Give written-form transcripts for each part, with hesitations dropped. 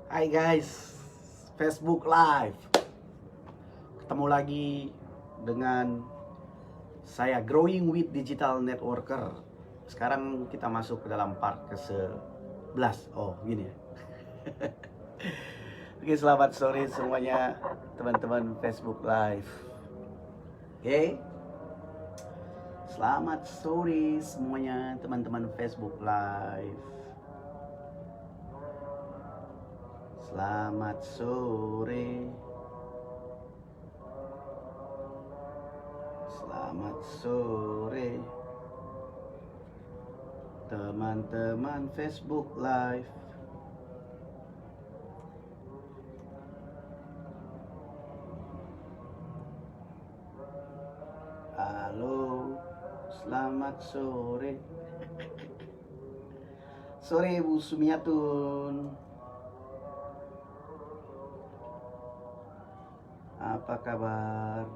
Hai guys, Facebook Live. Ketemu lagi dengan saya Growing with Digital Networker. Sekarang kita masuk ke dalam part ke-11. Oh, gini ya. Oke, selamat sore semuanya teman-teman Facebook Live. Oke. Selamat sore semuanya teman-teman Facebook Live. Selamat sore. Selamat sore teman-teman Facebook Live. Halo, selamat sore. Sore Bu Sumiatun. Apa kabar?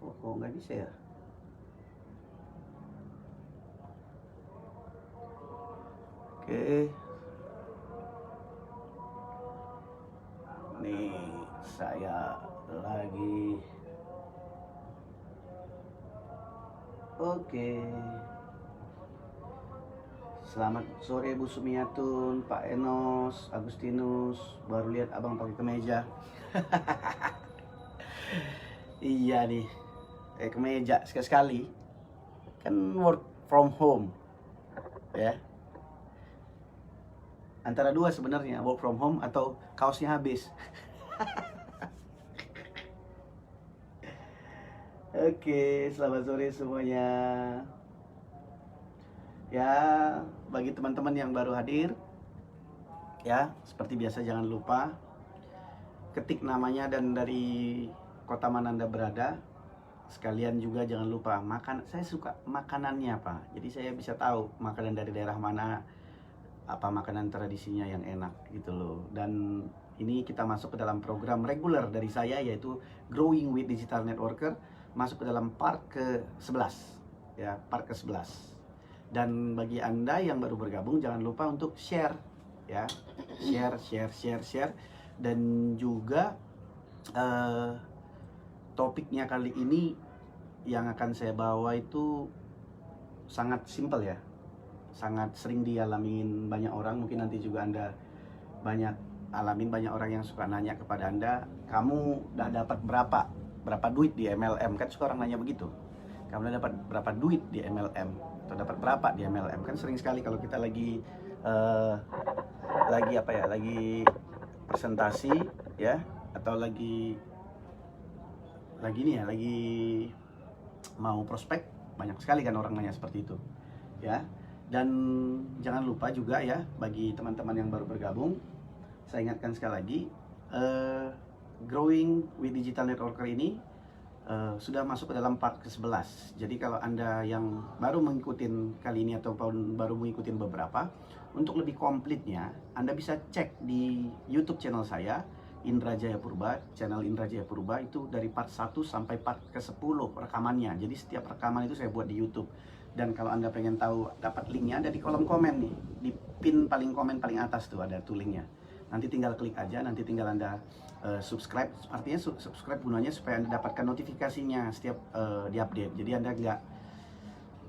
Oh, kok nggak bisa ya? Oke. Nih, saya lagi. Oke. Selamat sore Bu Sumiatun, Pak Enos, Agustinus. Baru lihat abang pakai kemeja. Iya nih, kemeja sekali-sekali. Kan work from home, ya. Antara dua sebenarnya, work from home atau kaosnya habis. Oke, selamat sore semuanya. Ya, bagi teman-teman yang baru hadir, ya, seperti biasa jangan lupa ketik namanya dan dari kota mana Anda berada. Sekalian juga jangan lupa saya suka makanannya apa. Jadi saya bisa tahu makanan dari daerah mana, apa makanan tradisinya yang enak gitu loh. Dan ini kita masuk ke dalam program reguler dari saya, yaitu Growing with Digital Networker, masuk ke dalam part ke-11, ya, part ke-11. Dan bagi Anda yang baru bergabung, jangan lupa untuk share, ya, share. Dan juga topiknya kali ini yang akan saya bawa itu sangat simpel ya, sangat sering dialamin banyak orang. Mungkin nanti juga Anda banyak alamin, banyak orang yang suka nanya kepada Anda, kamu udah dapat berapa duit di MLM? Kan suka orang nanya begitu, kamu udah dapat berapa duit di MLM, atau dapat berapa di MLM? Kan sering sekali kalau kita lagi lagi presentasi, ya, atau lagi mau prospek, banyak sekali kan orang nanya seperti itu, ya. Dan jangan lupa juga ya, bagi teman-teman yang baru bergabung, saya ingatkan sekali lagi, Growing with Digital Networker ini sudah masuk ke dalam part ke-11. Jadi kalau Anda yang baru mengikuti kali ini ataupun baru mengikuti beberapa, untuk lebih komplitnya Anda bisa cek di YouTube channel saya, Indra Jaya Purba, channel Indra Jaya Purba. Itu dari part 1 sampai part ke-10 rekamannya. Jadi setiap rekaman itu saya buat di YouTube. Dan kalau Anda pengen tahu, dapat linknya ada di kolom komen nih, di pin paling komen paling atas tuh ada tuh linknya. Nanti tinggal klik aja, nanti tinggal Anda subscribe. Artinya subscribe gunanya supaya Anda dapatkan notifikasinya setiap diupdate. Jadi Anda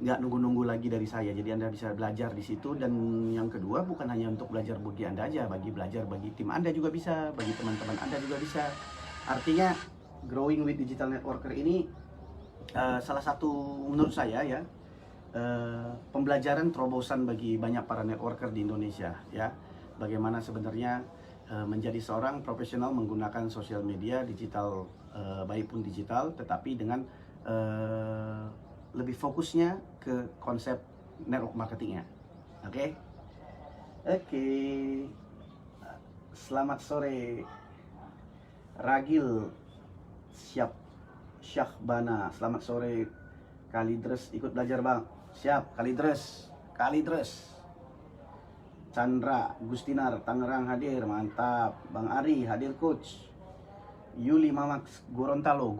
nggak nunggu-nunggu lagi dari saya. Jadi Anda bisa belajar di situ. Dan yang kedua, bukan hanya untuk belajar bagi Anda aja, bagi tim Anda juga bisa, bagi teman-teman Anda juga bisa. Artinya Growing with Digital Networker ini salah satu menurut saya ya, pembelajaran terobosan bagi banyak para networker di Indonesia, ya. Bagaimana sebenarnya menjadi seorang profesional menggunakan sosial media digital, baik pun digital, tetapi dengan lebih fokusnya ke konsep network marketingnya. Oke. Selamat sore Ragil Syahbana. Selamat sore Kalidres, ikut belajar bang. Siap Kalidres. Chandra Gustinar Tangerang hadir, mantap. Bang Ari hadir coach. Yuli Mamax Gorontalo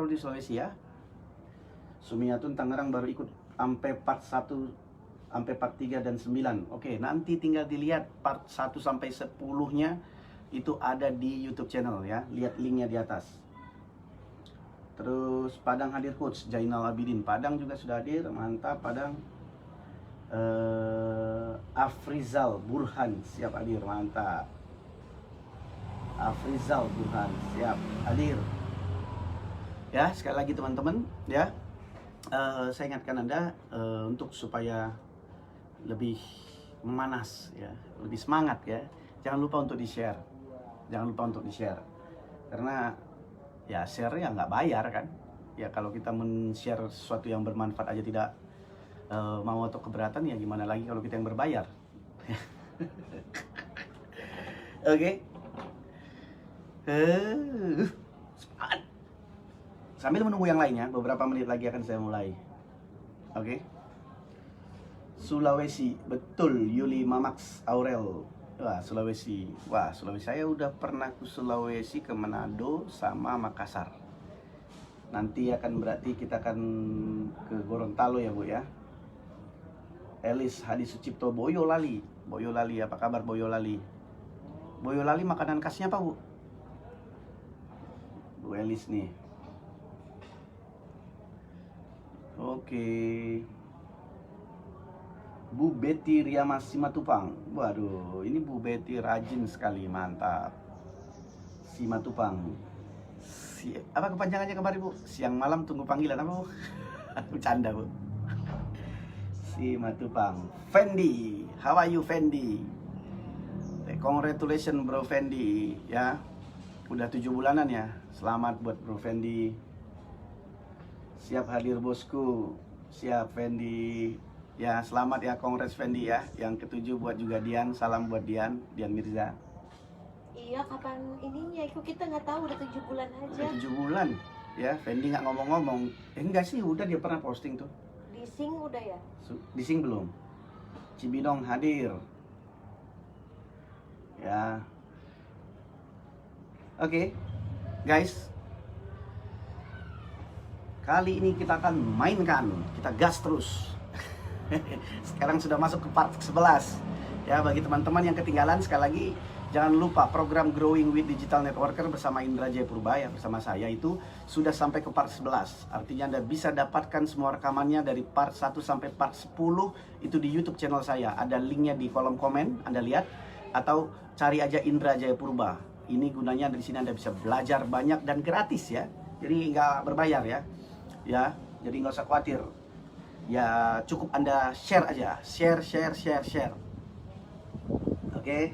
di Sulawesi ya. Sumiatun Tangerang baru ikut sampai part 1 sampai part 3 dan 9. Oke, nanti tinggal dilihat part 1 sampai 10-nya itu ada di YouTube channel ya. Lihat linknya di atas. Terus Padang hadir coach Jainal Abidin. Padang juga sudah hadir, mantap Padang. Afrizal Burhan siap hadir, mantap. Afrizal Burhan siap hadir. Ya, sekali lagi teman-teman ya. Saya ingatkan Anda untuk supaya lebih memanas ya, lebih semangat ya. Jangan lupa untuk di-share. Jangan lupa untuk di-share. Karena ya share ya nggak bayar kan. Ya kalau kita men-share sesuatu yang bermanfaat aja tidak mau atau keberatan, ya gimana lagi kalau kita yang berbayar. Oke. Semangat. Sambil menunggu yang lainnya, beberapa menit lagi akan saya mulai. Oke. Sulawesi, betul, Yuli Mamax Aurel. Wah, Sulawesi. Wah, Sulawesi. Saya udah pernah ke Sulawesi, ke Manado, sama Makassar. Nanti berarti kita akan ke Gorontalo ya Bu ya. Elis Hadi Sucipto, Boyolali. Boyolali, apa kabar Boyolali? Boyolali makanan khasnya apa Bu? Bu Elis nih. Oke. Bu Betty Riama Simatupang. Waduh, ini Bu Betty rajin sekali, mantap. Simatupang. Apa kepanjangannya kemarin Bu? Siang malam tunggu panggilan apa Bu? Bercanda Bu. Simatupang. Fendi, how are you Fendi? Congratulations Bro Fendi ya. Udah 7 bulanan ya. Selamat buat Bro Fendi. Siap hadir bosku. Siap Fendi. Ya, selamat ya, kongres Fendi ya. Yang ke-7 buat juga Dian, salam buat Dian Mirza. Iya, kapan ininya? Itu kita nggak tahu, udah 7 bulan aja. Udah 7 bulan, ya. Fendi nggak ngomong-ngomong. Enggak sih, udah dia pernah posting tuh. Di Sing udah ya? Di Sing belum. Cibinong hadir. Ya. Oke, guys. Kali ini kita akan mainkan, kita gas terus. Sekarang sudah masuk ke part 11 ya. Bagi teman-teman yang ketinggalan, sekali lagi jangan lupa program Growing with Digital Networker bersama Indra Jaya Purba ya, bersama saya itu sudah sampai ke part 11. Artinya Anda bisa dapatkan semua rekamannya dari part 1 sampai part 10 itu di YouTube channel saya. Ada linknya di kolom komen, Anda lihat, atau cari aja Indra Jaya Purba. Ini gunanya dari sini Anda bisa belajar banyak dan gratis ya. Jadi nggak berbayar ya. Ya, jadi nggak usah khawatir. Ya cukup Anda share aja, share. Oke.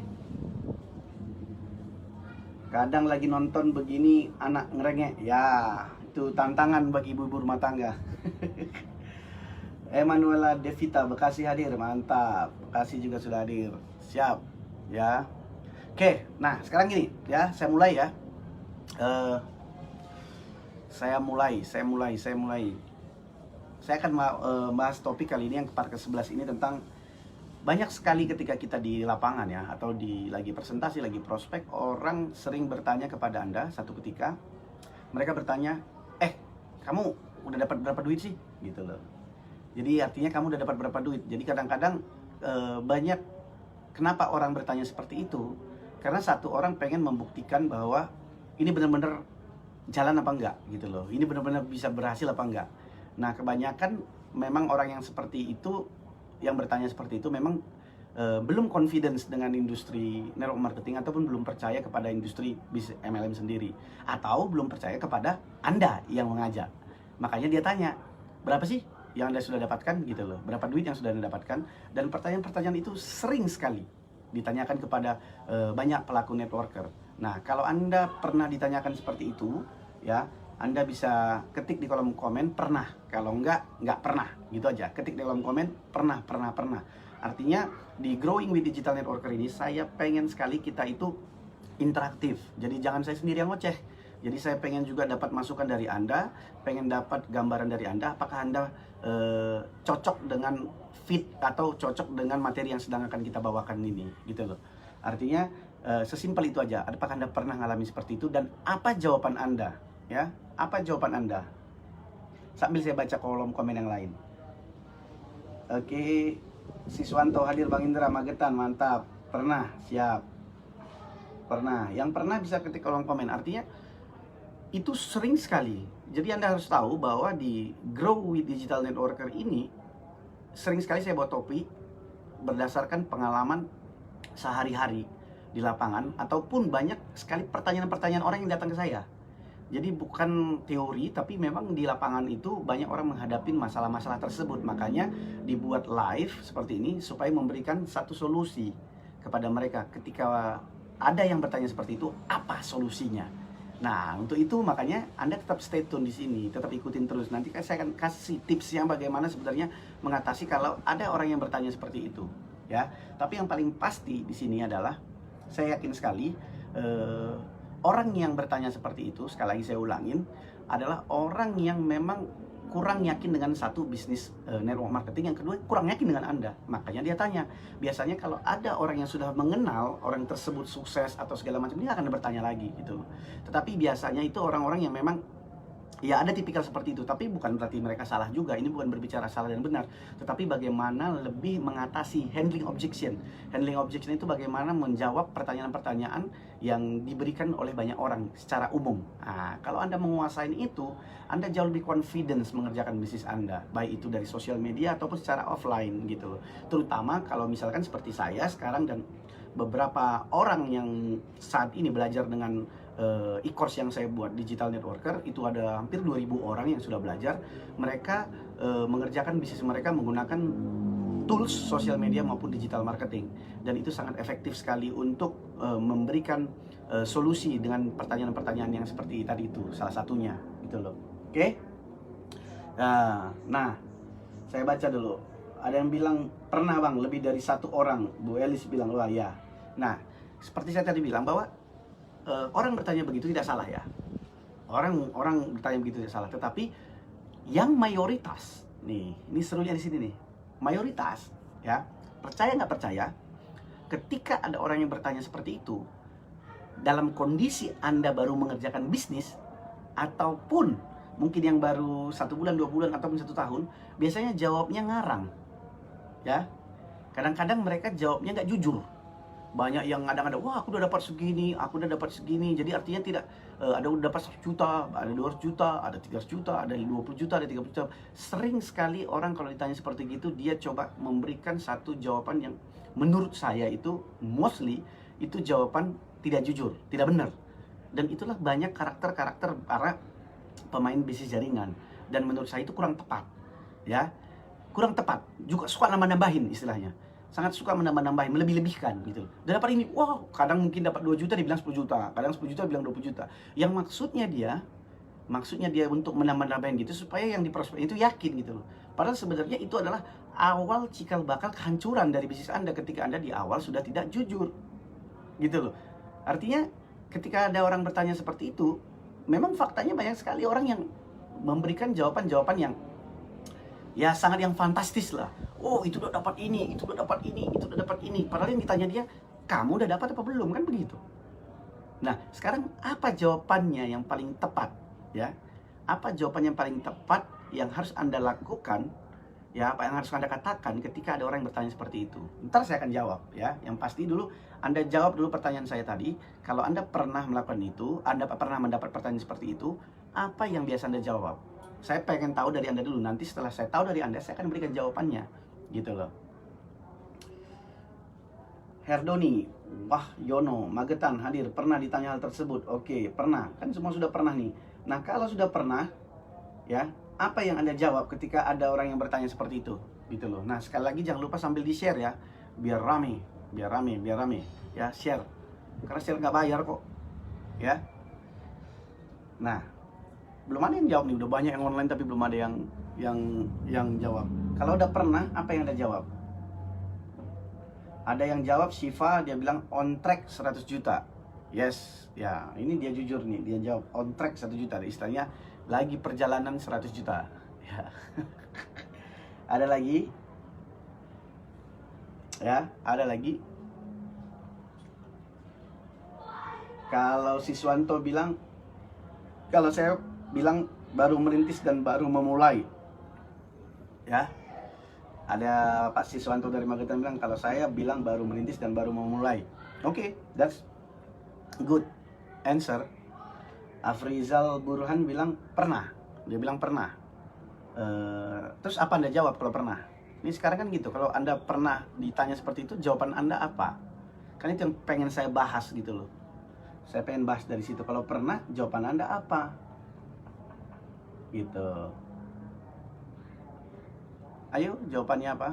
Kadang lagi nonton begini anak ngerengek, ya itu tantangan bagi ibu-ibu rumah tangga. Emanuela Devita Bekasi hadir, mantap. Bekasi juga sudah hadir, siap ya. Oke, nah sekarang gini ya, saya mulai ya. Saya mulai. Saya akan bahas topik kali ini yang part ke-11 ini tentang banyak sekali ketika kita di lapangan ya, atau lagi presentasi, lagi prospek, orang sering bertanya kepada Anda satu ketika. Mereka bertanya, kamu udah dapat berapa duit sih? Gitu loh. Jadi artinya kamu udah dapat berapa duit. Jadi kadang-kadang banyak, kenapa orang bertanya seperti itu? Karena satu orang pengen membuktikan bahwa ini benar-benar jalan apa enggak gitu loh. Ini benar-benar bisa berhasil apa enggak. Nah, kebanyakan memang orang yang seperti itu, yang bertanya seperti itu memang belum confidence dengan industri network marketing, ataupun belum percaya kepada industri bisnis MLM sendiri, atau belum percaya kepada Anda yang mengajak. Makanya dia tanya, berapa sih yang Anda sudah dapatkan gitu loh, berapa duit yang sudah Anda dapatkan. Dan pertanyaan-pertanyaan itu sering sekali ditanyakan kepada banyak pelaku networker. Nah, kalau Anda pernah ditanyakan seperti itu ya, Anda bisa ketik di kolom komen pernah. Kalau nggak pernah, gitu aja. Ketik di kolom komen pernah. Artinya di Growing with Digital Networker ini saya pengen sekali kita itu interaktif. Jadi jangan saya sendiri yang ngoceh. Jadi saya pengen juga dapat masukan dari Anda, pengen dapat gambaran dari Anda, apakah Anda cocok dengan fit atau cocok dengan materi yang sedang akan kita bawakan ini, gitu loh. Artinya sesimpel itu aja. Apakah Anda pernah mengalami seperti itu dan apa jawaban Anda? Ya, apa jawaban Anda? sambil saya baca kolom komen yang lain. Oke, Siswanto hadir, Bang Indra, Magetan, mantap. Pernah, siap. Pernah, yang pernah bisa ketik kolom komen. Artinya itu sering sekali. Jadi Anda harus tahu bahwa di Grow with Digital Networker ini sering sekali saya bawa topik berdasarkan pengalaman sehari-hari di lapangan, ataupun banyak sekali pertanyaan-pertanyaan orang yang datang ke saya. Jadi bukan teori, tapi memang di lapangan itu banyak orang menghadapi masalah-masalah tersebut. Makanya dibuat live seperti ini supaya memberikan satu solusi kepada mereka. Ketika ada yang bertanya seperti itu, apa solusinya? Nah, untuk itu makanya Anda tetap stay tune di sini, tetap ikutin terus. Nanti saya akan kasih tipsnya bagaimana sebenarnya mengatasi kalau ada orang yang bertanya seperti itu, ya. Tapi yang paling pasti di sini adalah saya yakin sekali orang yang bertanya seperti itu, sekali lagi saya ulangin, adalah orang yang memang kurang yakin dengan satu bisnis network marketing, yang kedua kurang yakin dengan Anda. Makanya dia tanya. Biasanya kalau ada orang yang sudah mengenal orang tersebut sukses atau segala macam, dia akan bertanya lagi gitu. Tetapi biasanya itu orang-orang yang memang ya ada tipikal seperti itu, tapi bukan berarti mereka salah juga. Ini bukan berbicara salah dan benar, tetapi bagaimana lebih mengatasi handling objection. Handling objection itu bagaimana menjawab pertanyaan-pertanyaan yang diberikan oleh banyak orang secara umum. Nah, kalau Anda menguasai itu, Anda jauh lebih confidence mengerjakan bisnis Anda, baik itu dari sosial media ataupun secara offline gitu loh. Terutama kalau misalkan seperti saya sekarang dan beberapa orang yang saat ini belajar dengan e-course yang saya buat, Digital Networker, itu ada hampir 2000 orang yang sudah belajar. Mereka mengerjakan bisnis mereka menggunakan tools sosial media maupun digital marketing, dan itu sangat efektif sekali untuk memberikan solusi dengan pertanyaan-pertanyaan yang seperti tadi itu, salah satunya gitu loh. Oke? Nah, saya baca dulu. Ada yang bilang pernah Bang, lebih dari satu orang. Bu Elis bilang wah ya. Nah, seperti saya tadi bilang bahwa orang bertanya begitu tidak salah ya. Orang bertanya begitu tidak salah. Tetapi yang mayoritas, ini serunya di sini nih. Mayoritas, ya, percaya nggak percaya, ketika ada orang yang bertanya seperti itu, dalam kondisi Anda baru mengerjakan bisnis, ataupun mungkin yang baru 1 bulan, 2 bulan, ataupun 1 tahun, biasanya jawabnya ngarang, ya. Kadang-kadang mereka jawabnya nggak jujur. Banyak yang kadang-kadang, wah aku udah dapat segini, aku udah dapat segini. Jadi artinya tidak, ada udah dapat 100 juta, ada 200 juta, ada 300 juta, ada 20 juta, ada 30 juta. Sering sekali orang kalau ditanya seperti gitu, dia coba memberikan satu jawaban yang menurut saya itu mostly itu jawaban tidak jujur, tidak benar. Dan itulah banyak karakter-karakter para pemain bisnis jaringan. Dan menurut saya itu kurang tepat, ya. Kurang tepat, juga suka nambah-nambahin istilahnya. Sangat suka menambah-nambahin, melebih-lebihkan gitu. Dan dapat ini, wow, kadang mungkin dapat 2 juta dibilang 10 juta, kadang 10 juta bilang 20 juta. Yang maksudnya dia untuk menambah-nambahin gitu supaya yang diprospek itu yakin gitu loh. Padahal sebenarnya itu adalah awal cikal bakal kehancuran dari bisnis Anda ketika Anda di awal sudah tidak jujur. Gitu loh. Artinya ketika ada orang bertanya seperti itu, memang faktanya banyak sekali orang yang memberikan jawaban-jawaban yang ya sangat yang fantastis lah. Oh, itu udah dapat ini, itu udah dapat ini, itu udah dapat ini. Padahal yang ditanya dia, kamu udah dapat apa belum? Kan begitu. Nah, sekarang apa jawabannya yang paling tepat, ya? Apa jawaban yang paling tepat yang harus Anda lakukan, ya? Apa yang harus Anda katakan ketika ada orang yang bertanya seperti itu? Ntar saya akan jawab, ya. Yang pasti dulu Anda jawab dulu pertanyaan saya tadi. Kalau Anda pernah melakukan itu, Anda pernah mendapat pertanyaan seperti itu, apa yang biasa Anda jawab? Saya pengen tahu dari Anda dulu. Nanti setelah saya tahu dari Anda, saya akan berikan jawabannya. Gitu loh. Herdoni, wah Yono, Magetan hadir. Pernah ditanya hal tersebut? Oke, pernah. Kan semua sudah pernah nih. Nah, kalau sudah pernah, ya, apa yang Anda jawab ketika ada orang yang bertanya seperti itu? Gitu loh. Nah, sekali lagi jangan lupa sambil di-share ya. Biar rame. Ya, share. Karena share nggak bayar kok. Ya. Nah, belum ada yang jawab nih, udah banyak yang online tapi belum ada yang jawab. Kalau udah pernah, apa yang Anda jawab? Ada yang jawab Shiva, dia bilang on track 100 juta. Yes, ya, ini dia jujur nih, dia jawab on track 1 juta. Istilahnya lagi perjalanan 100 juta. Ya. Ada lagi? Ya, ada lagi. Kalau Siswanto bilang, kalau saya bilang baru merintis dan baru memulai. Ya, ada Pak Siswanto dari Magetan bilang kalau saya bilang baru merintis dan baru memulai. Oke, that's good answer. Afrizal Burhan bilang pernah. Dia bilang pernah. Terus apa Anda jawab kalau pernah? Ini sekarang kan gitu, kalau Anda pernah ditanya seperti itu, jawaban Anda apa? Kan itu yang pengen saya bahas gitu loh. Saya pengen bahas dari situ. Kalau pernah, jawaban Anda apa? Gitu. Ayo, jawabannya apa?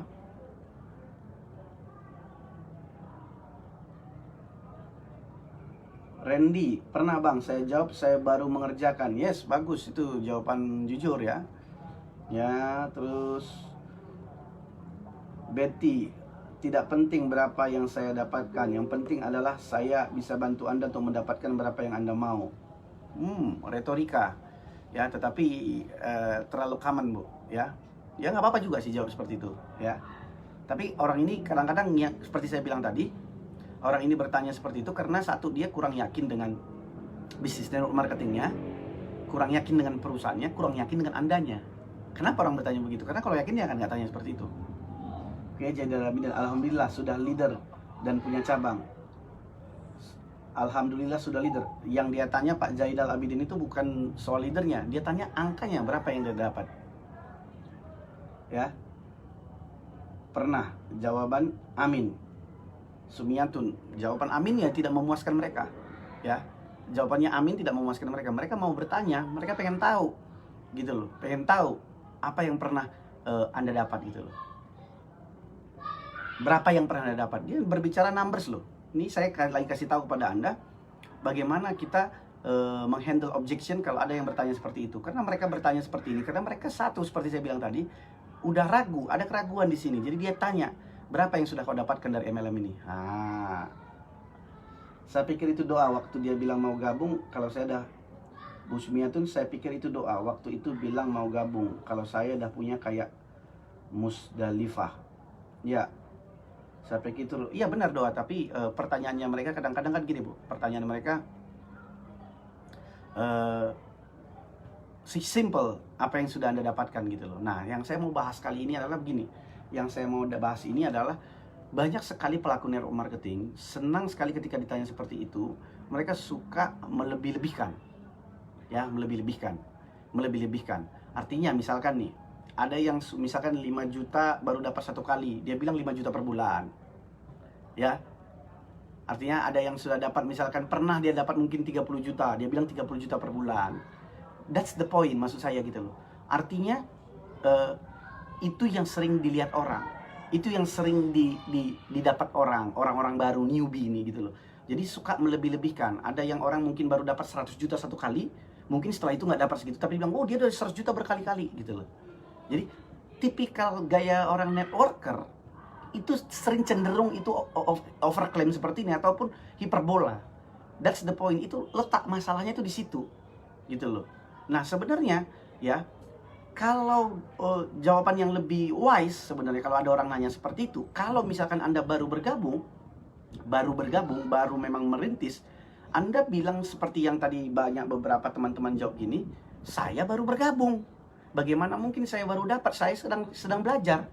Randy, pernah bang, saya jawab saya baru mengerjakan. Yes, bagus, itu jawaban jujur ya. Ya, terus Betty, tidak penting berapa yang saya dapatkan, yang penting adalah saya bisa bantu Anda untuk mendapatkan berapa yang Anda mau. Retorika ya, tetapi terlalu common Bu ya. Ya nggak apa-apa juga sih jawab seperti itu ya. Tapi orang ini kadang-kadang ya, seperti saya bilang tadi, orang ini bertanya seperti itu karena satu, dia kurang yakin dengan bisnis network marketingnya, kurang yakin dengan perusahaannya, kurang yakin dengan Andanya. Kenapa orang bertanya begitu? Karena kalau yakin dia akan nggak tanya seperti itu. Oke, jadi alhamdulillah sudah leader dan punya cabang. Alhamdulillah sudah leader. Yang dia tanya Pak Zaidal Abidin itu bukan soal leadernya, dia tanya angkanya berapa yang dia dapat. Ya. Pernah. Jawaban amin. Sumiatun, jawaban amin ya tidak memuaskan mereka. Ya. Jawabannya amin tidak memuaskan mereka. Mereka mau bertanya, mereka pengen tahu. Gitu loh. Pengen tahu apa yang pernah Anda dapat gitu loh. Berapa yang pernah Anda dapat? Dia berbicara numbers loh. Ini saya lagi kasih tahu kepada Anda bagaimana kita menghandle objection kalau ada yang bertanya seperti itu. Karena mereka bertanya seperti ini, karena mereka satu seperti saya bilang tadi, udah ragu, ada keraguan di sini. Jadi dia tanya, berapa yang sudah kau dapatkan dari MLM ini? Saya pikir itu doa waktu dia bilang mau gabung. Kalau saya dah Bu Sumiatun, saya pikir itu doa waktu itu bilang mau gabung. Kalau saya dah punya kayak Musdalifah. Ya, saya pikir itu, iya benar doa, tapi pertanyaannya mereka kadang-kadang kan gini Bu, pertanyaan mereka simple, apa yang sudah Anda dapatkan gitu loh. Nah, yang saya mau bahas kali ini adalah begini, yang saya mau bahas ini adalah banyak sekali pelaku network marketing senang sekali ketika ditanya seperti itu, mereka suka melebih-lebihkan, ya melebih-lebihkan. Artinya misalkan nih, ada yang misalkan 5 juta baru dapat 1 kali, dia bilang 5 juta per bulan. Ya. Artinya ada yang sudah dapat, misalkan pernah dia dapat mungkin 30 juta, dia bilang 30 juta per bulan. That's the point maksud saya gitu loh. Artinya itu yang sering dilihat orang. Itu yang sering didapat orang-orang baru, newbie ini gitu loh. Jadi suka melebih-lebihkan. Ada yang orang mungkin baru dapat 100 juta 1 kali, mungkin setelah itu nggak dapat segitu, tapi bilang, oh dia udah 100 juta berkali-kali gitu loh. Jadi tipikal gaya orang networker itu sering cenderung itu overclaim seperti ini ataupun hiperbola. That's the point. Itu letak masalahnya itu di situ, gitu loh. Nah sebenarnya ya, kalau jawaban yang lebih wise sebenarnya kalau ada orang nanya seperti itu, kalau misalkan Anda baru bergabung, baru memang merintis, Anda bilang seperti yang tadi banyak beberapa teman-teman jawab gini, saya baru bergabung. Bagaimana mungkin saya baru dapat? Saya sedang belajar.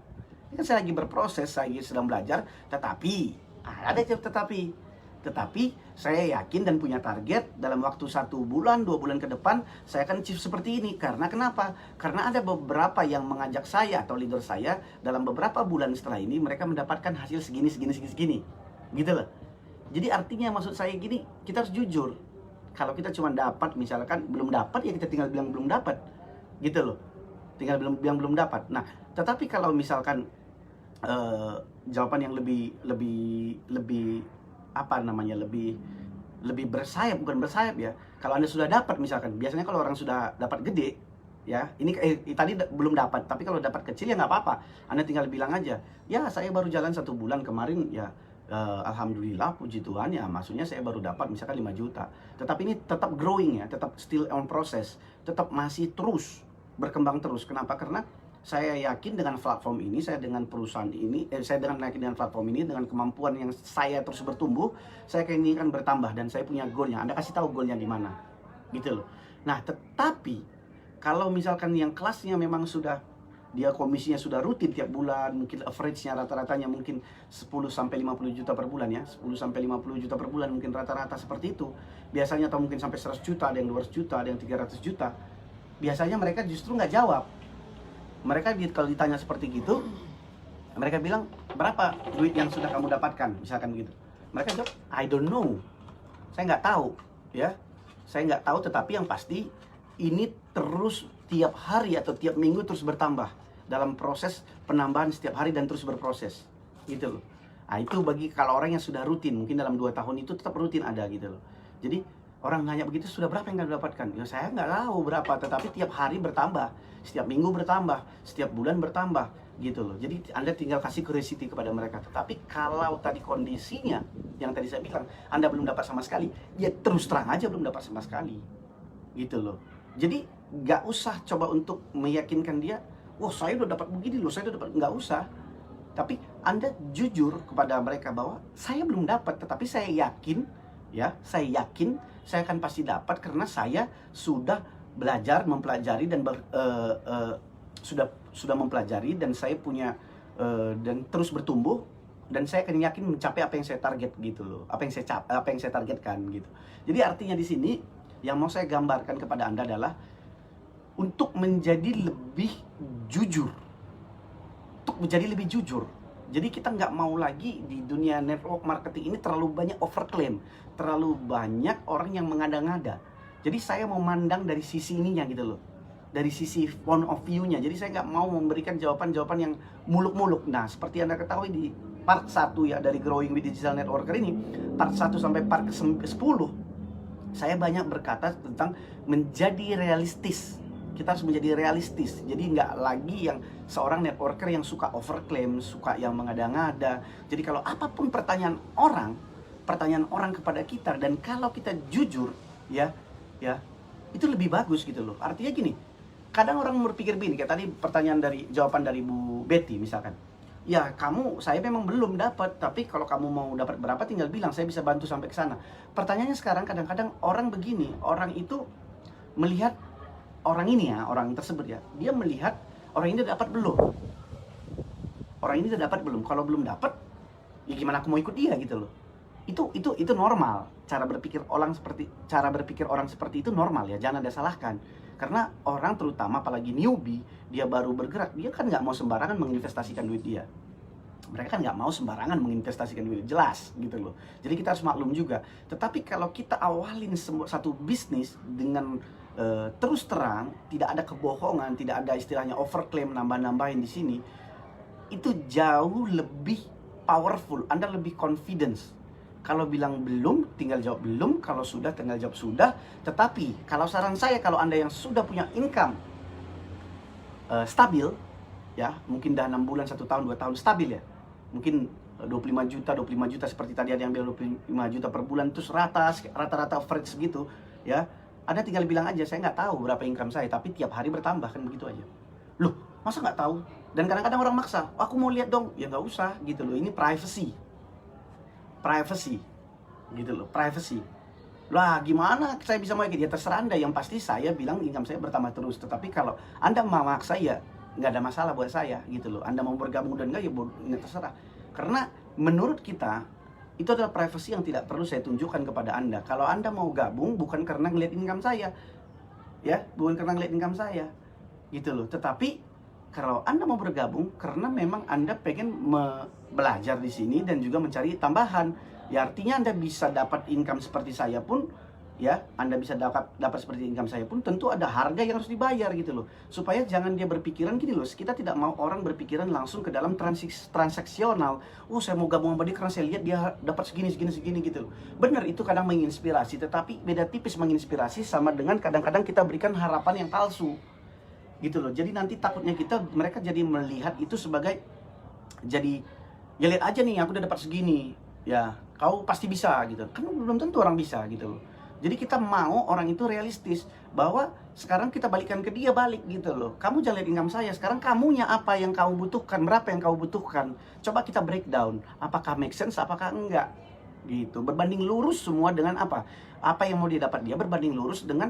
Ini kan saya lagi berproses, saya sedang belajar. Tetapi ada tetapi saya yakin dan punya target dalam waktu 1 bulan, 2 bulan ke depan saya akan achieve seperti ini. Karena kenapa? Karena ada beberapa yang mengajak saya atau leader saya dalam beberapa bulan setelah ini mereka mendapatkan hasil segini. Gitu loh. Jadi artinya maksud saya gini, kita harus jujur. Kalau kita cuma dapat, misalkan belum dapat ya kita tinggal bilang belum dapat. Gitu loh. Tinggal bilang belum dapat. Nah, tetapi kalau misalkan jawaban yang lebih apa namanya, lebih bersayap, bukan bersayap ya. Kalau Anda sudah dapat misalkan, biasanya kalau orang sudah dapat gede ya, ini tadi belum dapat, tapi kalau dapat kecil ya nggak apa-apa. Anda tinggal bilang aja, ya saya baru jalan 1 bulan kemarin ya, alhamdulillah puji Tuhan ya, maksudnya saya baru dapat misalkan 5 juta. Tetapi ini tetap growing ya, tetap still on process, tetap masih terus berkembang terus. Kenapa? Karena saya yakin dengan platform ini, saya dengan perusahaan ini, saya yakin dengan platform ini, dengan kemampuan yang saya terus bertumbuh, saya keinginan bertambah dan saya punya goalnya. Anda kasih tahu goalnya di mana, gitu loh. Nah, tetapi Kalau misalkan yang kelasnya memang sudah, dia komisinya sudah rutin tiap bulan, mungkin average-nya rata-ratanya mungkin 10 sampai 50 juta per bulan ya. 10 sampai 50 juta per bulan mungkin rata-rata seperti itu. Biasanya, atau mungkin sampai 100 juta, ada yang 200 juta, ada yang 300 juta. Biasanya mereka justru nggak jawab. Mereka kalau ditanya seperti gitu, mereka bilang, berapa duit yang sudah kamu dapatkan, misalkan begitu. Mereka jawab, I don't know, saya nggak tahu, ya. Saya nggak tahu, tetapi yang pasti ini terus tiap hari atau tiap minggu terus bertambah dalam proses penambahan setiap hari dan terus berproses, gitu loh. Nah, itu bagi kalau orang yang sudah rutin, mungkin dalam 2 tahun itu tetap rutin ada gitu loh. Jadi orang nanya begitu, sudah berapa yang kamu dapatkan? Ya saya nggak tahu berapa, tetapi tiap hari bertambah, setiap minggu bertambah, setiap bulan bertambah, gitu loh. Jadi Anda tinggal kasih curiosity kepada mereka. Tetapi kalau tadi kondisinya, yang tadi saya bilang, Anda belum dapat sama sekali, ya terus terang aja belum dapat sama sekali, gitu loh. Jadi nggak usah coba untuk meyakinkan dia, wah saya udah dapat begini loh, saya udah dapat, nggak usah. Tapi Anda jujur kepada mereka bahwa saya belum dapat, tetapi saya yakin, ya, saya yakin saya akan pasti dapat karena saya sudah belajar, mempelajari dan sudah mempelajari, dan saya punya dan terus bertumbuh, dan saya akan yakin mencapai apa yang saya target gitu loh, apa yang saya targetkan gitu. Jadi artinya di sini yang mau saya gambarkan kepada Anda adalah untuk menjadi lebih jujur. Untuk menjadi lebih jujur. Jadi kita nggak mau lagi di dunia network marketing ini terlalu banyak overclaim, terlalu banyak orang yang mengada-ngada. Jadi saya mau mandang dari sisi ininya gitu loh, dari sisi point of view-nya. Jadi saya nggak mau memberikan jawaban-jawaban yang muluk-muluk. Nah, seperti Anda ketahui di part 1 ya dari Growing with Digital Networker ini, part 1 sampai part 10, saya banyak berkata tentang menjadi realistis. Kita harus menjadi realistis. Jadi nggak lagi yang seorang networker yang suka overclaim, suka yang mengada-ngada. Jadi kalau apapun pertanyaan orang kepada kita, dan kalau kita jujur, ya, itu lebih bagus gitu loh. Artinya gini, kadang orang berpikir begini, kayak tadi jawaban dari Bu Betty misalkan. Ya saya memang belum dapat, tapi kalau kamu mau dapat berapa tinggal bilang, saya bisa bantu sampai ke sana. Pertanyaannya sekarang kadang-kadang orang begini, orang itu melihat orang ini ya, orang tersebut ya, dia melihat orang ini dapat belum? Orang ini udah dapat belum? Kalau belum dapat, ya gimana aku mau ikut dia gitu loh. Itu normal. Cara berpikir orang seperti itu normal ya, jangan Anda salahkan. Karena orang terutama apalagi newbie, dia baru bergerak, dia kan nggak mau sembarangan menginvestasikan duit dia. Mereka kan nggak mau sembarangan menginvestasikan duit, jelas gitu loh. Jadi kita harus maklum juga. Tetapi kalau kita awalin satu bisnis dengan terus terang, tidak ada kebohongan, tidak ada istilahnya overclaim, nambah-nambahin di sini, itu jauh lebih powerful. Anda lebih confidence. Kalau bilang belum, tinggal jawab belum. Kalau sudah, tinggal jawab sudah. Tetapi kalau saran saya, kalau Anda yang sudah punya income stabil, ya, mungkin dah 6 bulan, 1 tahun, 2 tahun stabil ya, mungkin 25 juta seperti tadi ada yang bilang 25 juta per bulan, terus rata-rata average segitu, ya, Anda tinggal bilang aja, saya nggak tahu berapa income saya, tapi tiap hari bertambah, kan begitu aja. Loh, masa nggak tahu? Dan kadang-kadang orang maksa, aku mau lihat dong, ya nggak usah gitu loh, ini privacy, gitu loh, privacy. Lah gimana saya bisa mau ya terserah Anda, yang pasti saya bilang income saya bertambah terus. Tetapi kalau Anda memaksa ya nggak ada masalah buat saya gitu loh. Anda mau bergabung dan nggak ya terserah. Karena menurut kita itu adalah privacy yang tidak perlu saya tunjukkan kepada Anda. Kalau Anda mau gabung bukan karena ngeliat income saya, ya, bukan karena ngeliat income saya gitu loh. Tetapi kalau Anda mau bergabung karena memang Anda pengen belajar di sini dan juga mencari tambahan, ya artinya Anda bisa dapat income seperti saya pun, ya, Anda bisa dapat seperti income saya pun, tentu ada harga yang harus dibayar gitu loh. Supaya jangan dia berpikiran gini loh, kita tidak mau orang berpikiran langsung ke dalam transaksional. Oh, saya mau gabung sama dia karena saya lihat dia dapat segini gitu loh. Benar, itu kadang menginspirasi, tetapi beda tipis menginspirasi sama dengan kadang-kadang kita berikan harapan yang palsu gitu loh. Jadi nanti takutnya mereka jadi melihat itu sebagai, jadi ya lihat aja nih, aku udah dapat segini, ya kau pasti bisa gitu. Kan belum tentu orang bisa gitu loh. Jadi kita mau orang itu realistis, bahwa sekarang kita balikan ke dia balik gitu loh. Kamu jangan lihat income saya, sekarang kamunya apa yang kamu butuhkan, berapa yang kamu butuhkan. Coba kita breakdown, apakah make sense, apakah enggak gitu. Berbanding lurus semua dengan apa yang mau dia dapat, dia berbanding lurus dengan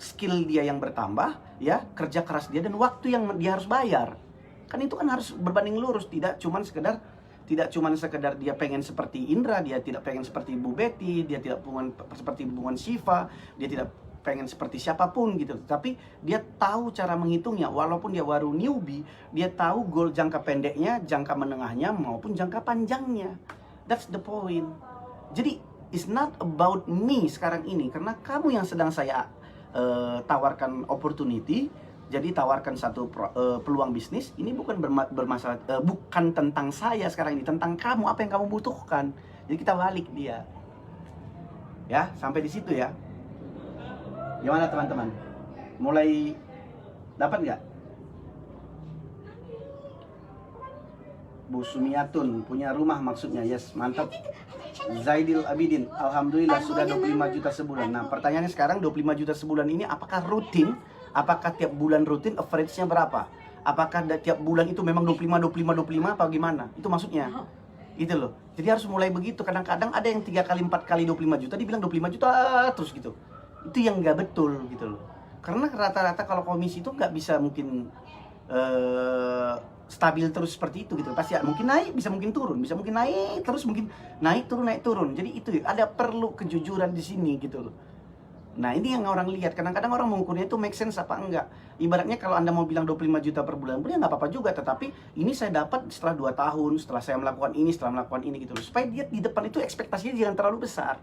skill dia yang bertambah, ya, kerja keras dia dan waktu yang dia harus bayar. Kan itu kan harus berbanding lurus, tidak cuman sekedar dia pengen seperti Indra, dia tidak pengen seperti Bu Betty, dia tidak pengen seperti Bu Syifa, dia tidak pengen seperti siapapun gitu. Tapi dia tahu cara menghitungnya, walaupun dia baru newbie, dia tahu goal jangka pendeknya, jangka menengahnya maupun jangka panjangnya. That's the point. Jadi it's not about me sekarang ini, karena kamu yang sedang saya tawarkan opportunity. Jadi tawarkan satu peluang bisnis. Ini bukan bermasalah, bukan tentang saya sekarang ini, tentang kamu, apa yang kamu butuhkan. Jadi kita balik dia. Ya, sampai di situ ya. Gimana teman-teman? Mulai dapat nggak? Bu Sumiatun punya rumah maksudnya. Yes, mantap. Zaidil Abidin, alhamdulillah sudah 25 juta sebulan. Nah, pertanyaannya sekarang 25 juta sebulan ini apakah rutin? Apakah tiap bulan rutin? Average-nya berapa? Apakah tiap bulan itu memang 25 apa gimana? Itu maksudnya. Itu loh. Jadi harus mulai begitu. Kadang-kadang ada yang 3 kali 4 kali 25 juta dibilang 25 juta terus gitu. Itu yang nggak betul gitu loh. Karena rata-rata kalau komisi itu nggak bisa mungkin stabil terus seperti itu gitu. Pasti mungkin naik, bisa mungkin turun, bisa mungkin naik terus, mungkin naik turun. Jadi itu ada perlu kejujuran di sini gitu loh. Nah, ini yang orang lihat. Kadang-kadang orang mengukurnya itu make sense apa enggak. Ibaratnya kalau Anda mau bilang 25 juta per bulan, ya nggak apa-apa juga. Tetapi ini saya dapat setelah 2 tahun, setelah saya melakukan ini, setelah melakukan ini gitu loh. Supaya dia di depan itu ekspektasinya jangan terlalu besar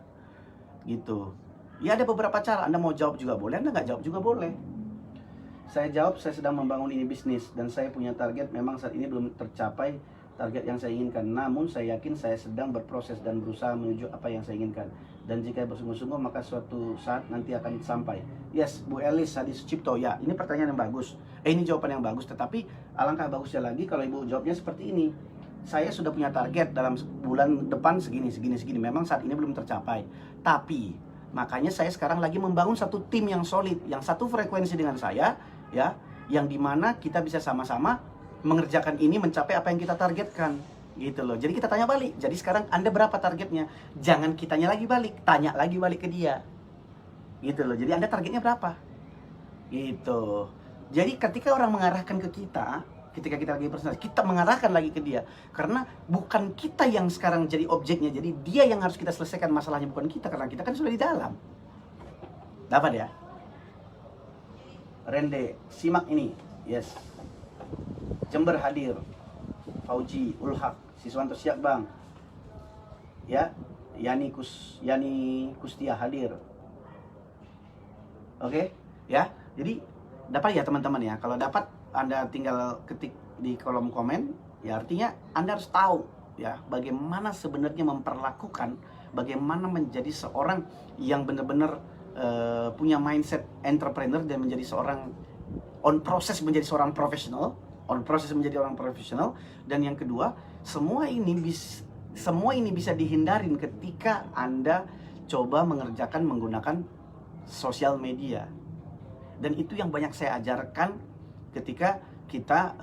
gitu. Ya ada beberapa cara. Anda mau jawab juga boleh, Anda nggak jawab juga boleh. Saya jawab, saya sedang membangun ini bisnis dan saya punya target. Memang saat ini belum tercapai target yang saya inginkan. Namun saya yakin saya sedang berproses dan berusaha menuju apa yang saya inginkan. Dan jika bersungguh-sungguh maka suatu saat nanti akan sampai. Yes, Bu Elis Hadi Sucipto. Ya, ini pertanyaan yang bagus. Ini jawaban yang bagus. Tetapi alangkah bagusnya lagi kalau Ibu jawabnya seperti ini. Saya sudah punya target dalam bulan depan segini. Memang saat ini belum tercapai. Tapi makanya saya sekarang lagi membangun satu tim yang solid, yang satu frekuensi dengan saya, ya, yang dimana kita bisa sama-sama mengerjakan ini mencapai apa yang kita targetkan, gitu loh. Jadi kita tanya balik. Jadi sekarang Anda berapa targetnya? Jangan kitanya lagi balik, tanya lagi balik ke dia, gitu loh. Jadi Anda targetnya berapa? Gitu. Jadi ketika orang mengarahkan ke kita, ketika kita lagi presentasi, kita mengarahkan lagi ke dia, karena bukan kita yang sekarang jadi objeknya. Jadi dia yang harus kita selesaikan masalahnya, bukan kita, karena kita kan sudah di dalam. Dapat ya? Rende, simak ini. Yes. Jember hadir. Fauji Ulhak, Siswanto siap bang. Ya, Yani Kustia hadir. Oke, ya. Jadi dapat ya teman-teman ya. Kalau dapat Anda tinggal ketik di kolom komen. Ya artinya Anda harus tahu ya bagaimana sebenarnya memperlakukan, bagaimana menjadi seorang yang benar-benar punya mindset entrepreneur dan menjadi seorang proses menjadi seorang profesional. Dan yang kedua, semua ini bisa dihindarin ketika Anda coba mengerjakan menggunakan sosial media. Dan itu yang banyak saya ajarkan ketika kita